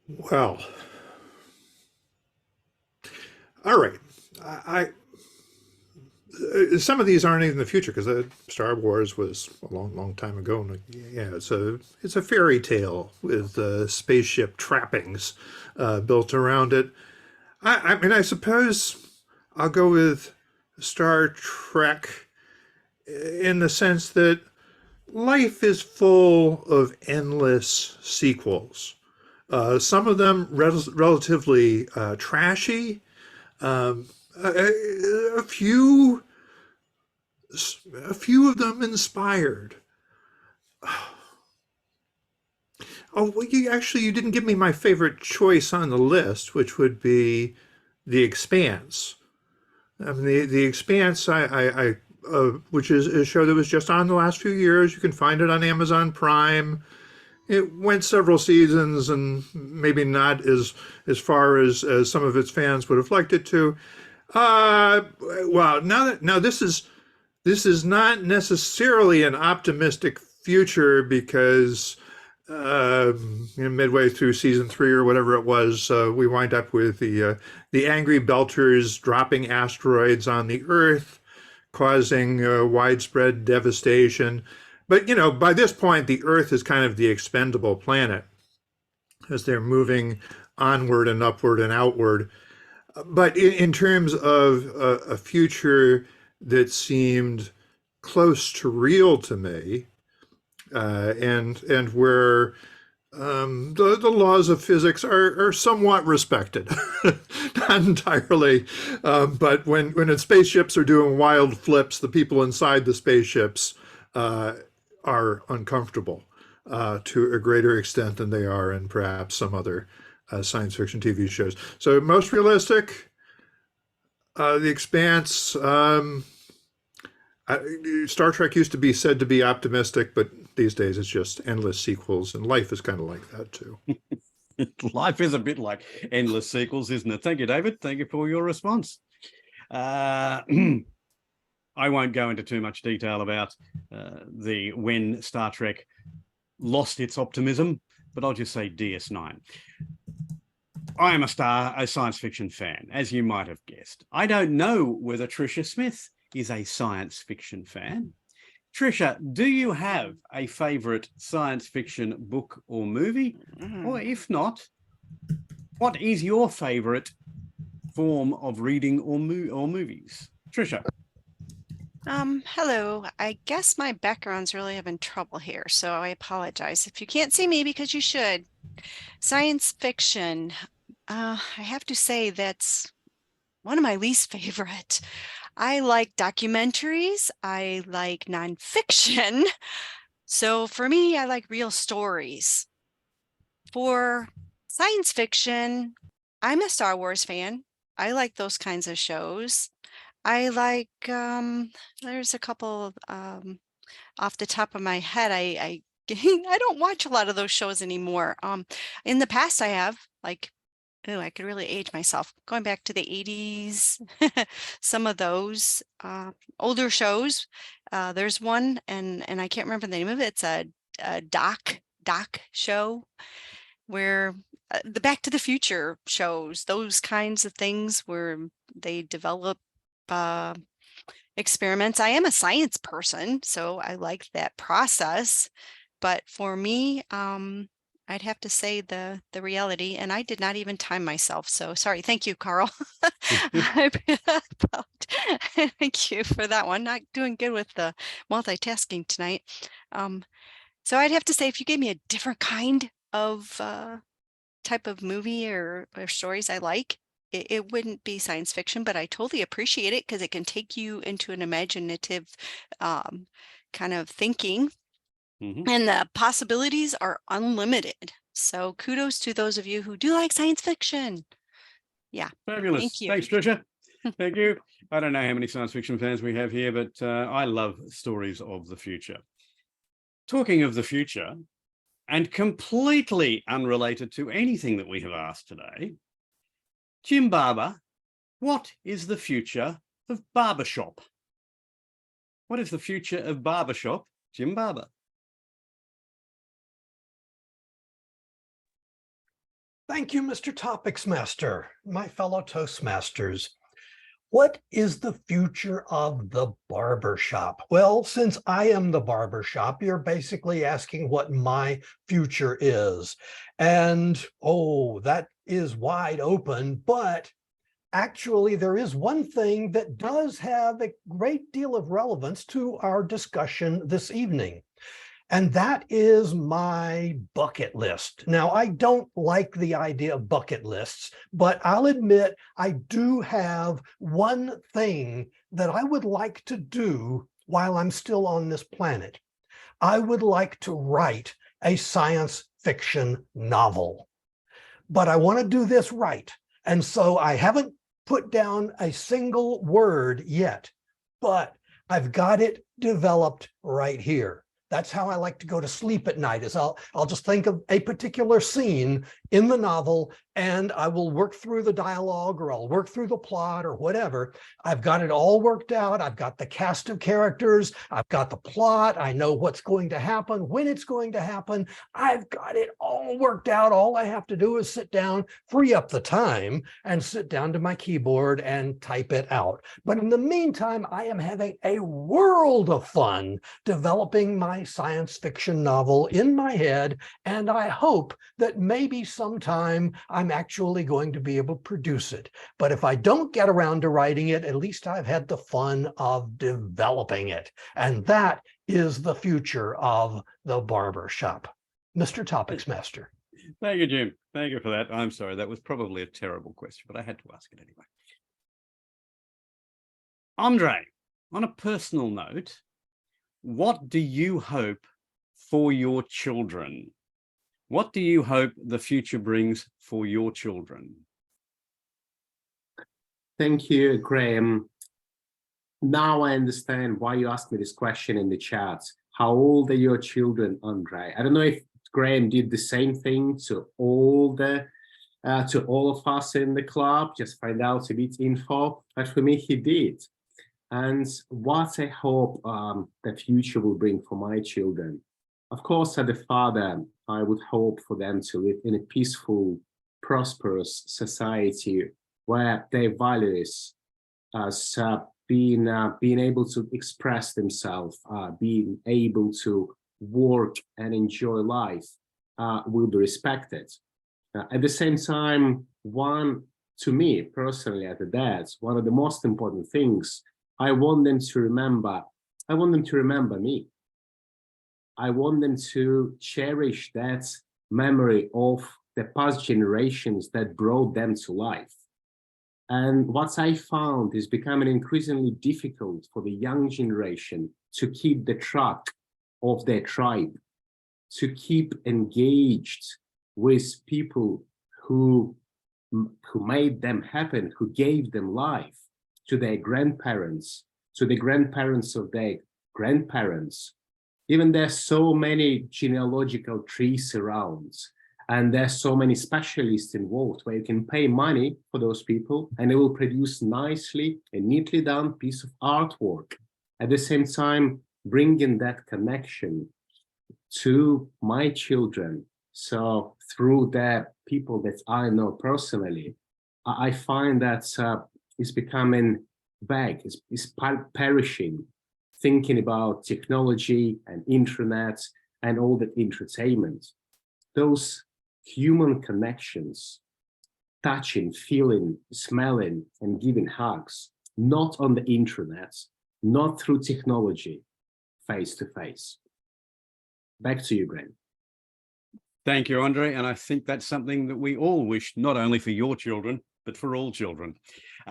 Well, all right. I some of these aren't even the future because Star Wars was a long, long time ago. And yeah, it's a fairy tale with spaceship trappings built around it. I mean, I suppose I'll go with Star Trek in the sense that life is full of endless sequels. Some of them relatively trashy. A few of them inspired. Oh, well, you didn't give me my favorite choice on the list, which would be The Expanse. I mean, The Expanse, which is a show that was just on the last few years. You can find it on Amazon Prime. It went several seasons and maybe not as far as some of its fans would have liked it to. Well, now this is not necessarily an optimistic future because midway through season 3 or whatever it was, we wind up with the angry belters dropping asteroids on the Earth, causing widespread devastation. But by this point, the Earth is kind of the expendable planet as they're moving onward and upward and outward. But in terms of a future that seemed close to real to me, and where the laws of physics are somewhat respected, not entirely, but when spaceships are doing wild flips, the people inside the spaceships are uncomfortable to a greater extent than they are in perhaps some other science fiction TV shows. So most realistic, The Expanse. Star Trek used to be said to be optimistic, but these days it's just endless sequels, and life is kind of like that too. Life is a bit like endless sequels, isn't it? Thank you, David. Thank you for your response. I won't go into too much detail about when Star Trek lost its optimism, but I'll just say DS9. I am a science fiction fan, as you might have guessed. I don't know whether Tricia Smith is a science fiction fan. Tricia, do you have a favorite science fiction book or movie? Or if not, what is your favorite form of reading or movies? Tricia. Hello. I guess my background's really having trouble here, so I apologize if you can't see me because you should. Science fiction. I have to say that's one of my least favorite. I like documentaries. I like nonfiction. So for me, I like real stories. For science fiction, I'm a Star Wars fan. I like those kinds of shows. I like, there's a couple off the top of my head. I don't watch a lot of those shows anymore. In the past I have, like, oh, I could really age myself. Going back to the 80s, some of those older shows. There's one, and I can't remember the name of it. It's a doc show where the Back to the Future shows, those kinds of things where they develop experiments. I am a science person, so I like that process. But for me, I'd have to say the reality, and I did not even time myself. So sorry. Thank you, Carl. Thank you for that one. Not doing good with the multitasking tonight. So I'd have to say, if you gave me a different kind of type of movie or stories I like, it wouldn't be science fiction, but I totally appreciate it because it can take you into an imaginative kind of thinking. And the possibilities are unlimited. So kudos to those of you who do like science fiction. Yeah. Fabulous. Thank you. Thanks, Tricia. Thank you. I don't know how many science fiction fans we have here, but I love stories of the future. Talking of the future, and completely unrelated to anything that we have asked today, Jim Barber, what is the future of barbershop? What is the future of barbershop, Jim Barber? Thank you, Mr. Topics Master, my fellow Toastmasters. What is the future of the barbershop? Well, since I am the barbershop, you're basically asking what my future is. And, oh, that is wide open, but actually there is one thing that does have a great deal of relevance to our discussion this evening. And that is my bucket list. Now, I don't like the idea of bucket lists, but I'll admit I do have one thing that I would like to do while I'm still on this planet. I would like to write a science fiction novel, but I want to do this right. And so I haven't put down a single word yet, but I've got it developed right here. That's how I like to go to sleep at night, is I'll just think of a particular scene in the novel and I will work through the dialogue or I'll work through the plot or whatever. I've got it all worked out. I've got the cast of characters. I've got the plot. I know what's going to happen, when it's going to happen. I've got it all worked out. All I have to do is sit down, free up the time and sit down to my keyboard and type it out. But in the meantime, I am having a world of fun developing my science fiction novel in my head, and I hope that maybe sometime I'm actually going to be able to produce it. But if I don't get around to writing it, at least I've had the fun of developing it. And that is the future of the barbershop. Mr. Topics Master. Thank you, Jim. Thank you for that. I'm sorry, that was probably a terrible question, but I had to ask it anyway. Andre, on a personal note, what do you hope for your children? What do you hope the future brings for your children? Thank you, Graham. Now I understand why you asked me this question in the chat. How old are your children, Andre? I don't know if Graham did the same thing to all of us in the club, just find out a bit info, but for me, he did. And what I hope the future will bring for my children. Of course, as a father, I would hope for them to live in a peaceful, prosperous society where their values as being able to express themselves, being able to work and enjoy life will be respected. At the same time, to me personally as a dad, one of the most important things I want them to remember me. I want them to cherish that memory of the past generations that brought them to life. And what I found is becoming increasingly difficult for the young generation to keep the track of their tribe, to keep engaged with people who made them happen, who gave them life, to their grandparents, to the grandparents of their grandparents. Even there's so many genealogical trees around, and there's so many specialists involved where you can pay money for those people and they will produce nicely and neatly done piece of artwork. At the same time, bringing that connection to my children. So through the people that I know personally, I find that it's becoming vague, it's perishing, thinking about technology and internet and all that entertainment. Those human connections, touching, feeling, smelling, and giving hugs, not on the internet, not through technology, face to face. Back to you, Graham. Thank you, Andre. And I think that's something that we all wish, not only for your children, but but for all children.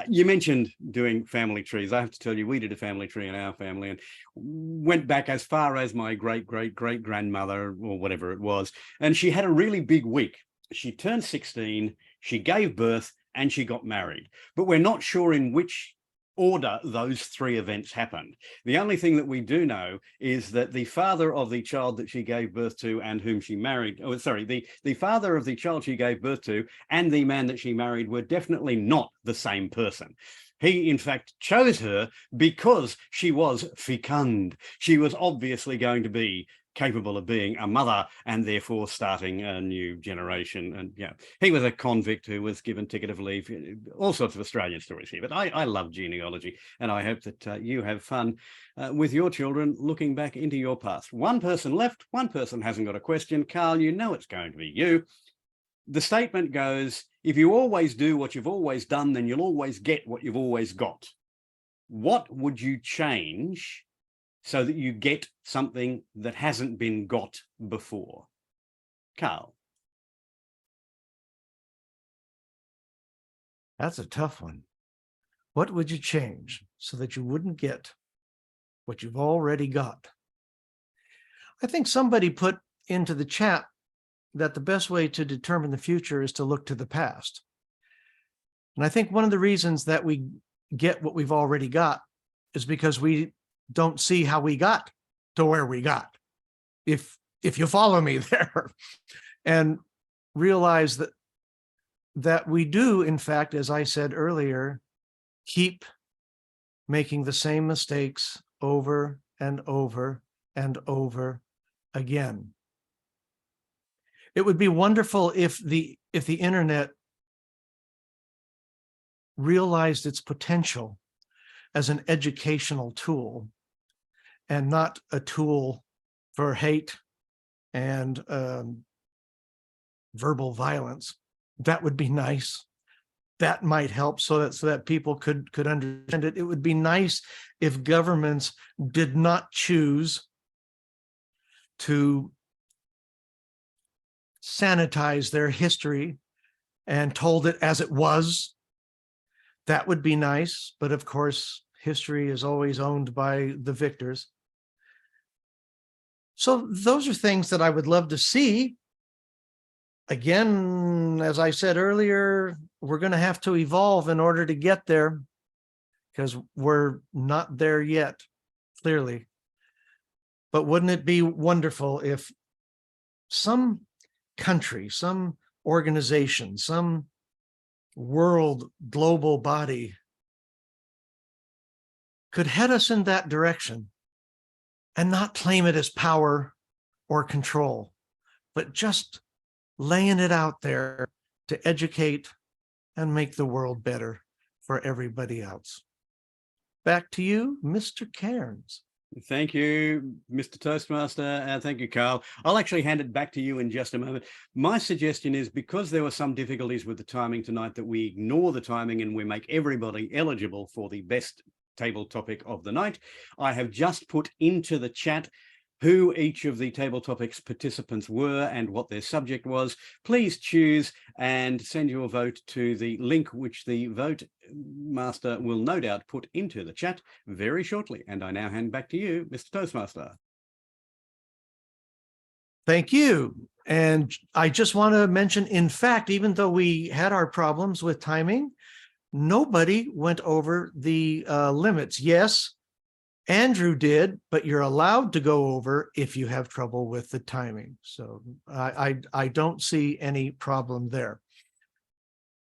You mentioned doing family trees. I have to tell you, we did a family tree in our family and went back as far as my great-great-great-grandmother or whatever it was. And she had a really big week. She turned 16, she gave birth, and she got married. But we're not sure in which order those three events happened. The only thing that we do know is that the father of the child that she gave birth to and whom she married, the father of the child she gave birth to and the man that she married were definitely not the same person. He, in fact, chose her because she was fecund. She was obviously going to be capable of being a mother and therefore starting a new generation. And yeah, he was a convict who was given ticket of leave, all sorts of Australian stories here. But I love genealogy, and I hope that you have fun with your children looking back into your past. One person left, one person hasn't got a question. Carl, you know it's going to be you. The statement goes, if you always do what you've always done, then you'll always get what you've always got. What would you change so that you get something that hasn't been got before? Carl. That's a tough one. What would you change so that you wouldn't get what you've already got? I think somebody put into the chat that the best way to determine the future is to look to the past. And I think one of the reasons that we get what we've already got is because we don't see how we got to where we got. If you follow me there, and realize that we do, in fact, as I said earlier, keep making the same mistakes over and over and over again. It would be wonderful if the internet realized its potential as an educational tool and not a tool for hate and verbal violence. That would be nice. That might help so that people could understand it. It would be nice if governments did not choose to sanitize their history and told it as it was. That would be nice, but of course, history is always owned by the victors. So those are things that I would love to see. Again, as I said earlier, we're going to have to evolve in order to get there because we're not there yet, clearly. But wouldn't it be wonderful if some country, some organization, some world global body could head us in that direction and not claim it as power or control, but just laying it out there to educate and make the world better for everybody else. Back to you, Mr. Cairns. Thank you, Mr. Toastmaster, and thank you, Carl. I'll actually hand it back to you in just a moment. My suggestion is, because there were some difficulties with the timing tonight, that we ignore the timing and we make everybody eligible for the best table topic of the night. I have just put into the chat who each of the table topics participants were and what their subject was. Please choose and send your vote to the link which the vote master will no doubt put into the chat very shortly. And I now hand back to you, Mr. Toastmaster. Thank you. And I just want to mention, in fact, even though we had our problems with timing, nobody went over the limits. Yes, Andrew did, but you're allowed to go over if you have trouble with the timing. So I don't see any problem there.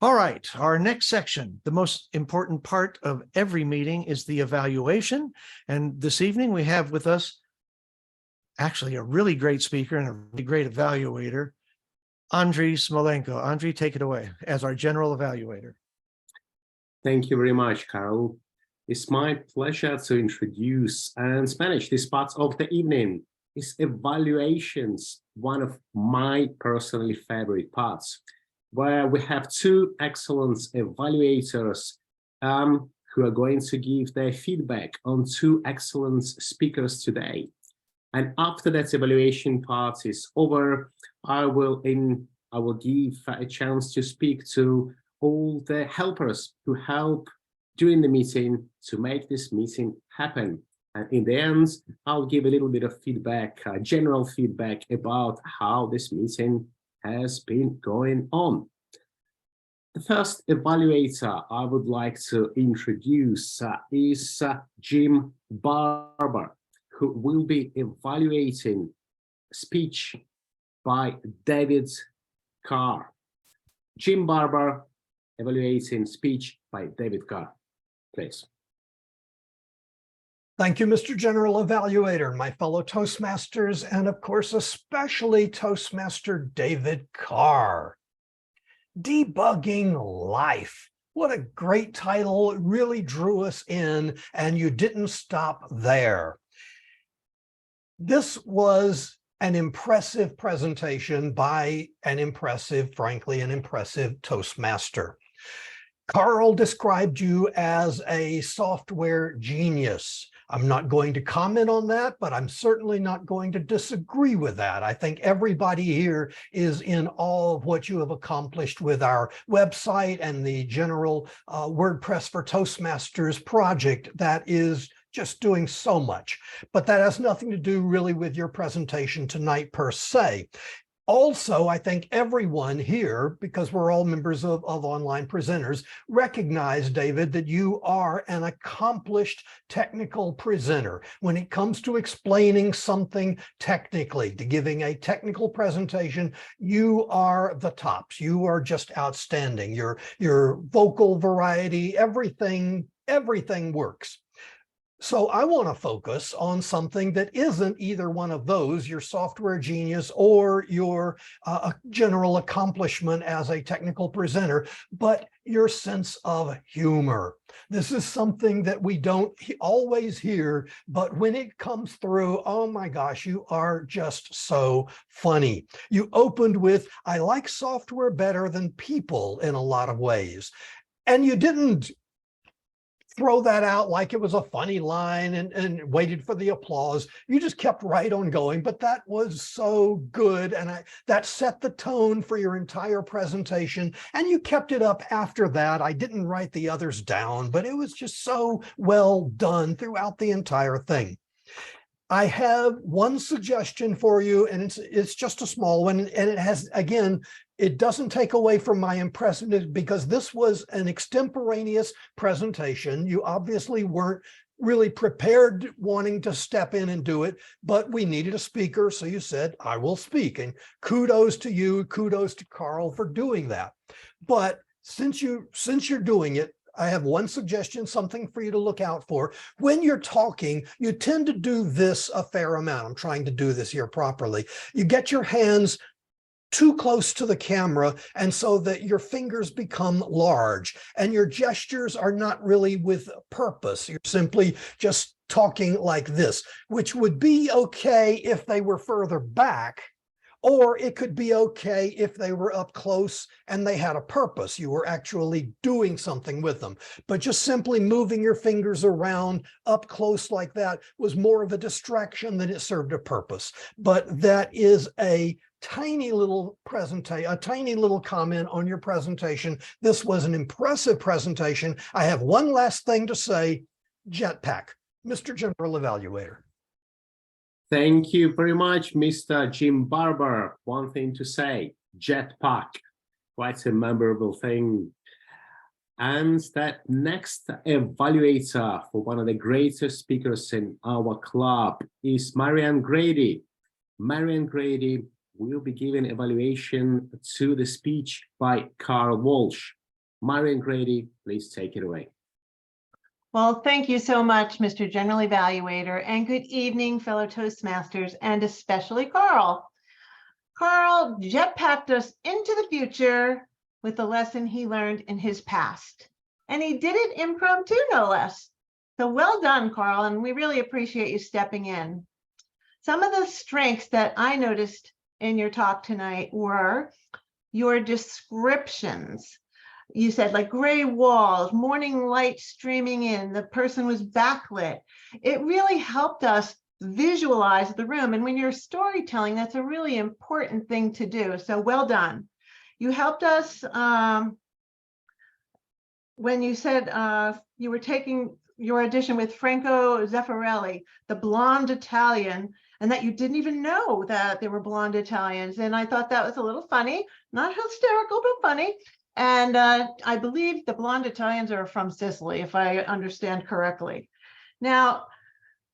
All right, our next section, the most important part of every meeting, is the evaluation. And this evening we have with us actually a really great speaker and a really great evaluator, Andriy Smolenko. Andriy, take it away as our general evaluator. Thank you very much, Carl. It's my pleasure to introduce in Spanish this part of the evening. Is evaluations, one of my personally favorite parts, where we have two excellent evaluators who are going to give their feedback on two excellent speakers today. And after that evaluation part is over, I will give a chance to speak to all the helpers who help during the meeting to make this meeting happen. And in the end, I'll give a little bit of feedback, general feedback about how this meeting has been going on. The first evaluator I would like to introduce is Jim Barber, who will be evaluating speech by David Carr. Jim Barber, evaluating speech by David Carr, please. Thank you, Mr. General Evaluator, my fellow Toastmasters, and of course, especially Toastmaster David Carr. Debugging Life. What a great title. It really drew us in, and you didn't stop there. This was an impressive presentation by frankly, an impressive Toastmaster. Carl described you as a software genius. I'm not going to comment on that, but I'm certainly not going to disagree with that. I think everybody here is in awe of what you have accomplished with our website and the general WordPress for Toastmasters project that is just doing so much. But that has nothing to do really with your presentation tonight per se. Also, I think everyone here, because we're all members of online presenters, recognize, David, that you are an accomplished technical presenter. When it comes to explaining something technically, to giving a technical presentation, you are the tops. You are just outstanding. Your vocal variety, everything works. So I want to focus on something that isn't either one of those, your software genius or your general accomplishment as a technical presenter, but your sense of humor. This is something that we don't always hear, but when it comes through, oh my gosh, you are just so funny. You opened with, I like software better than people in a lot of ways. And you didn't throw that out like it was a funny line and waited for the applause. You just kept right on going, but that was so good. And that set the tone for your entire presentation. And you kept it up after that. I didn't write the others down, but it was just so well done throughout the entire thing. I have one suggestion for you, and it's just a small one, and it has, again, it doesn't take away from my impressiveness because this was an extemporaneous presentation. You obviously weren't really prepared wanting to step in and do it, but we needed a speaker, so you said, I will speak. And kudos to you, kudos to Carl for doing that. But since you're doing it, I have one suggestion, something for you to look out for. When you're talking, you tend to do this a fair amount. I'm trying to do this here properly. You get your hands too close to the camera, and so that your fingers become large and your gestures are not really with purpose. You're simply just talking like this, which would be okay if they were further back, or it could be okay if they were up close and they had a purpose. You were actually doing something with them. But just simply moving your fingers around up close like that was more of a distraction than it served a purpose. But that is a tiny little presentation, a tiny little comment on your presentation. This was an impressive presentation. I have one last thing to say. Jetpack, Mr. General Evaluator. Thank you very much, Mr. Jim Barber. One thing to say, Jetpack, quite a memorable thing. And that next evaluator for one of the greatest speakers in our club is Marianne Grady. Marianne Grady will be giving evaluation to the speech by Carl Walsh. Marianne Grady, please take it away. Well, thank you so much, Mr. General Evaluator, and good evening, fellow Toastmasters, and especially Carl. Carl jetpacked us into the future with the lesson he learned in his past, and he did it impromptu, no less. So well done, Carl, and we really appreciate you stepping in. Some of the strengths that I noticed in your talk tonight were your descriptions. You said like gray walls, morning light streaming in, the person was backlit. It really helped us visualize the room. And when you're storytelling, that's a really important thing to do. So well done. You helped us when you said you were taking your audition with Franco Zeffirelli, the blonde Italian, and that you didn't even know that they were blonde Italians. And I thought that was a little funny, not hysterical, but funny. And I believe the blonde Italians are from Sicily, if I understand correctly. Now,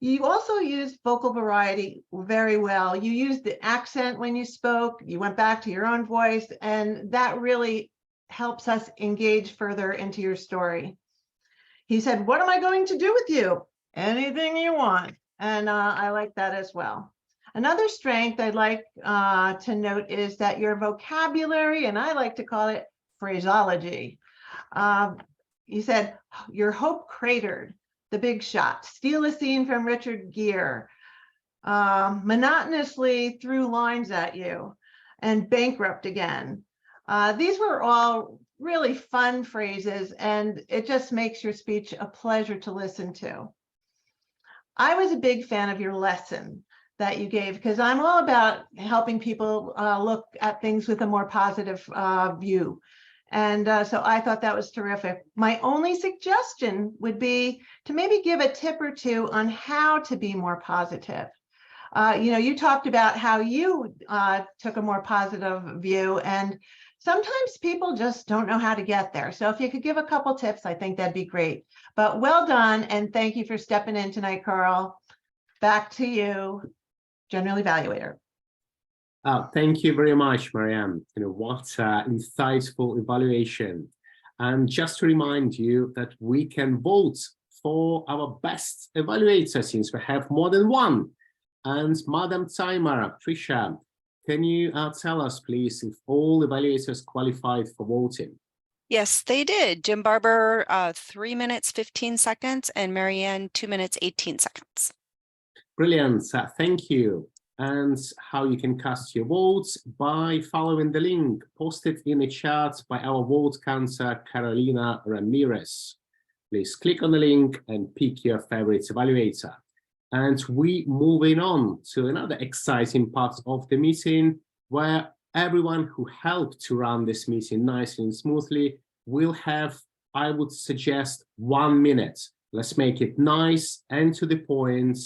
you also used vocal variety very well. You used the accent when you spoke, you went back to your own voice, and that really helps us engage further into your story. He said, "What am I going to do with you? Anything you want." And I like that as well. Another strength I'd like to note is that your vocabulary, and I like to call it phraseology. You said, "Your hope cratered, the big shot, steal a scene from Richard Gere, monotonously threw lines at you, and bankrupt again." These were all really fun phrases, and it just makes your speech a pleasure to listen to. I was a big fan of your lesson that you gave, because I'm all about helping people look at things with a more positive view. And so I thought that was terrific. My only suggestion would be to maybe give a tip or two on how to be more positive. You talked about how you took a more positive view, and sometimes people just don't know how to get there. So if you could give a couple tips, I think that'd be great. But well done, and thank you for stepping in tonight, Carl. Back to you, General Evaluator. Thank you very much, Marianne. What insightful evaluation. And just to remind you that we can vote for our best evaluator, since we have more than one. And Madam Timer, Tricia, can you tell us, please, if all evaluators qualified for voting? Yes, they did. Jim Barber, 3 minutes, 15 seconds, and Marianne, 2 minutes, 18 seconds. Brilliant. Thank you. And how you can cast your votes by following the link posted in the chat by our vote counter, Carolina Ramirez. Please click on the link and pick your favorite evaluator. And we moving on to another exciting part of the meeting, where everyone who helped to run this meeting nicely and smoothly will have, I would suggest, 1 minute. Let's make it nice and to the point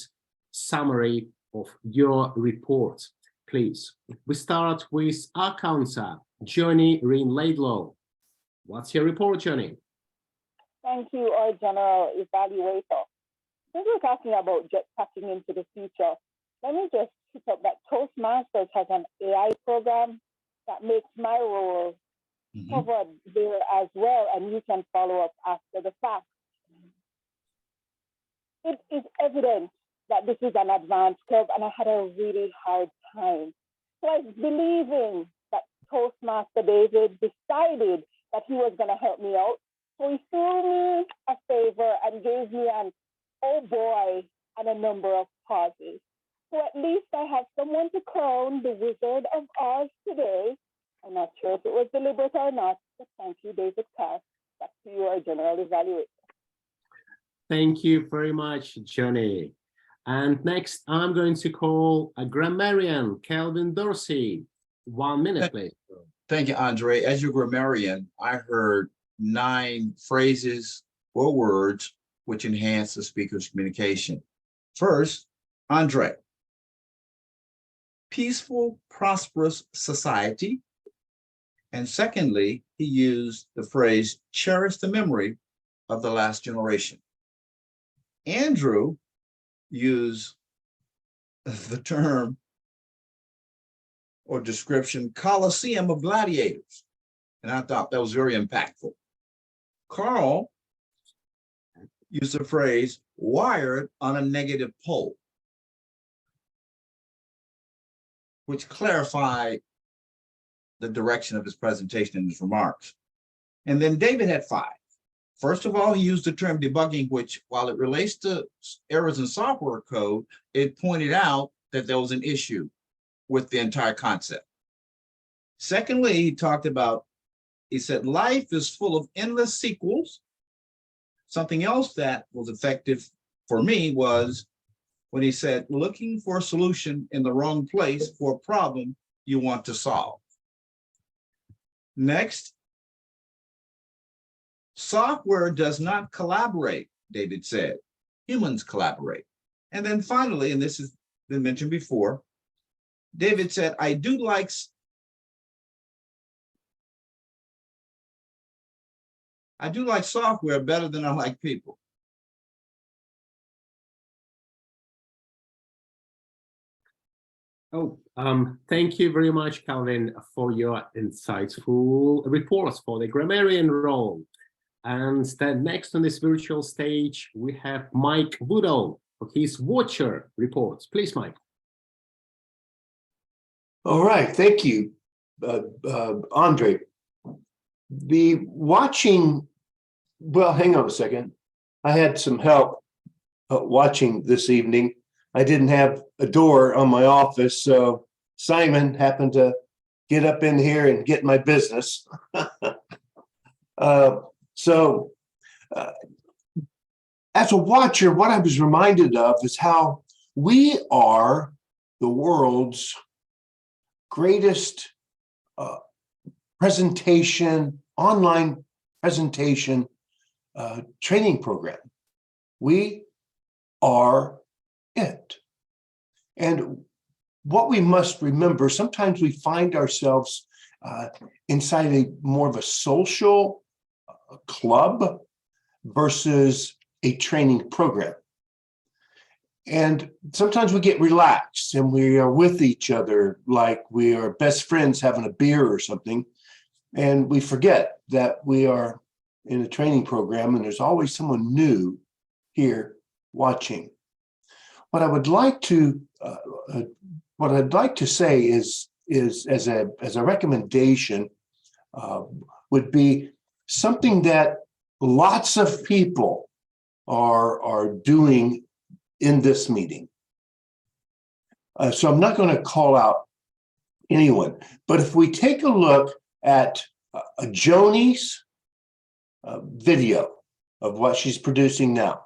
summary of your report, please. We start with our counter, Johnny Reen Laidlaw. What's your report, Johnny? Thank you, our General Evaluator. Since we're talking about jetpacking into the future, let me just pick up that Toastmasters has an AI program that makes my role covered there as well, and you can follow up after the fact. It is evident that this is an advanced curve, and I had a really hard time. So I was believing that Toastmaster David decided that he was going to help me out. So he threw me a favor and gave me an oh boy and a number of pauses. So at least I have someone to crown the Wizard of Oz today. I'm not sure if it was deliberate or not, but thank you, David Carr. Back to you, our General Evaluator. Thank you very much, Johnny. And next, I'm going to call a grammarian, Calvin Dorsey. 1 minute, please. Thank you, Andre. As your grammarian, I heard 9 phrases or words which enhance the speaker's communication. First, Andre. Peaceful, prosperous society. And secondly, he used the phrase, cherish the memory of the last generation. Andrew used the term or description, Colosseum of Gladiators. And I thought that was very impactful. Carl used the phrase, wired on a negative pole, which clarified the direction of his presentation and his remarks. And then David had 5. First of all, he used the term debugging, which, while it relates to errors in software code, it pointed out that there was an issue with the entire concept. Secondly, he talked about, he said, life is full of endless sequels. Something else that was effective for me was when he said, looking for a solution in the wrong place for a problem you want to solve. Next, Software does not collaborate, David said. Humans collaborate. And then finally, and this has been mentioned before, David said, I do like software better than I like people. Oh, thank you very much, Calvin, for your insightful reports for the grammarian role. And then next on this virtual stage, we have Mike Woodall for his Watcher reports. Please, Mike. All right, thank you, Andre. The watching, well, hang on a second. I had some help watching this evening. I didn't have a door on my office, so Simon happened to get up in here and get my business. As a watcher, what I was reminded of is how we are the world's greatest online presentation training program. We are it. And what we must remember, sometimes we find ourselves inside a more of a social club versus a training program. And sometimes we get relaxed and we are with each other like we are best friends having a beer or something. And we forget that we are in a training program and there's always someone new here watching. What I'd like to say is as a recommendation would be something that lots of people are doing in this meeting. So I'm not going to call out anyone, but if we take a look at Joni's video of what she's producing now,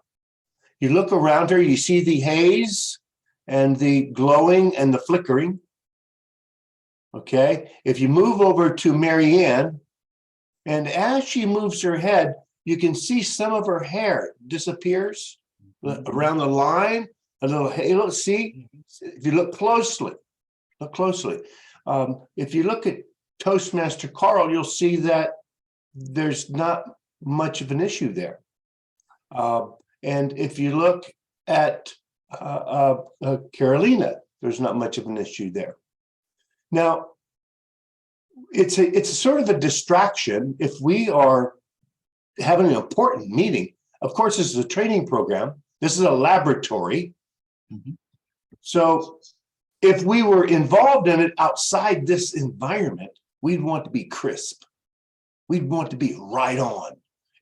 you look around her, you see the haze and the glowing and the flickering. Okay, if you move over to Marianne, and as she moves her head, you can see some of her hair disappears around the line, a little halo. See, if you look closely, if you look at Toastmaster Carl, you'll see that there's not much of an issue there. And if you look at Carolina, there's not much of an issue there. Now, it's a sort of a distraction if we are having an important meeting. Of course, this is a training program. This is a laboratory. Mm-hmm. So if we were involved in it outside this environment, we'd want to be crisp. We'd want to be right on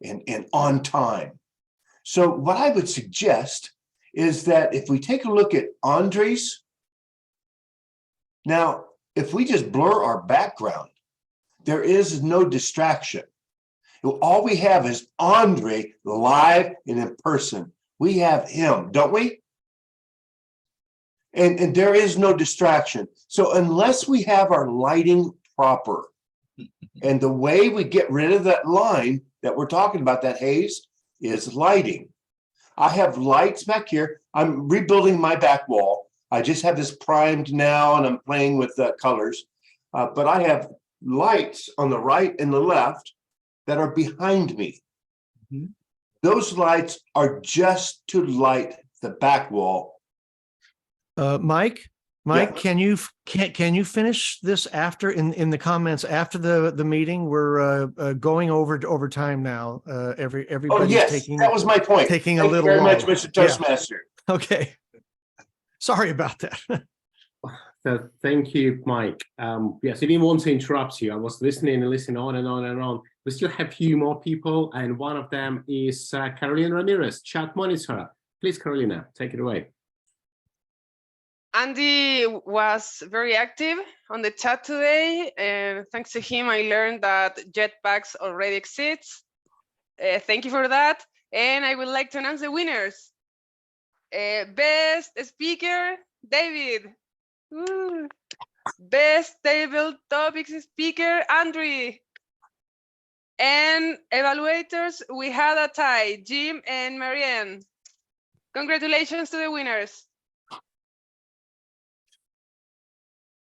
and on time. So what I would suggest is that if we take a look at Andre's, now, if we just blur our background, there is no distraction. All we have is Andre live and in person. We have him, don't we? And there is no distraction. So unless we have our lighting proper, and the way we get rid of that line that we're talking about, that haze, is lighting. I have lights back here. I'm rebuilding my back wall. I just have this primed now and I'm playing with the colors. But I have lights on the right and the left that are behind me. Mm-hmm. Those lights are just to light the back wall. Mike, Yeah. can you finish this after in the comments after the meeting? We're going over time now. Everybody's Oh yes, taking, that was my point. Taking Thank a little you very much, long. Mr. Toastmaster. Yeah. Okay. Sorry about that. So thank you, Mike. Yes, I didn't want to interrupt you. I was listening and listening on and on and on. We still have a few more people, and one of them is Carolina Ramirez, chat monitor. Please, Carolina, take it away. Andy was very active on the chat today, and thanks to him, I learned that jetpacks already exist. Thank you for that. And I would like to announce the winners. Best speaker, David. Woo. Best table topics speaker, Andre. And evaluators, we had a tie, Jim and Marianne. Congratulations to the winners.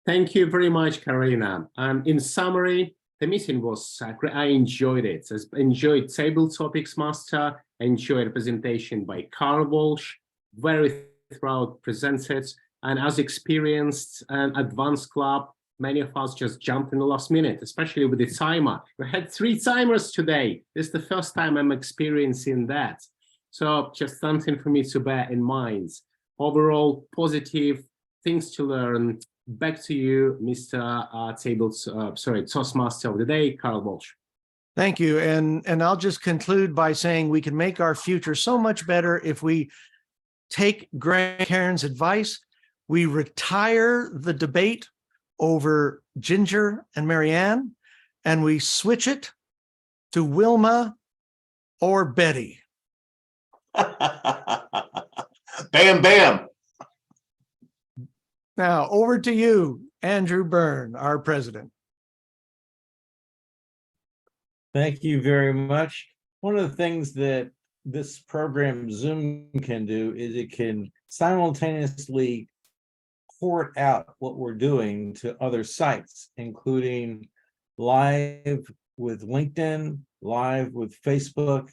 Thank you very much, Karina. In summary, the meeting was great. I enjoyed it. I enjoyed Table Topics Master. I enjoyed the presentation by Carl Walsh. Very thorough presented. And as experienced and advanced club, many of us just jumped in the last minute, especially with the timer. We had 3 timers today. This is the first time I'm experiencing that. So just something for me to bear in mind. Overall, positive things to learn. Back to you, Mr. Toastmaster of the day, Carl Walsh. Thank you. And I'll just conclude by saying we can make our future so much better if we take Greg Karen's advice. We retire the debate over Ginger and Marianne, and we switch it to Wilma or Betty. Bam, bam. Now over to you, Andrew Byrne, our president. Thank you very much. One of the things that this program Zoom can do is it can simultaneously port out what we're doing to other sites, including live with LinkedIn, live with Facebook,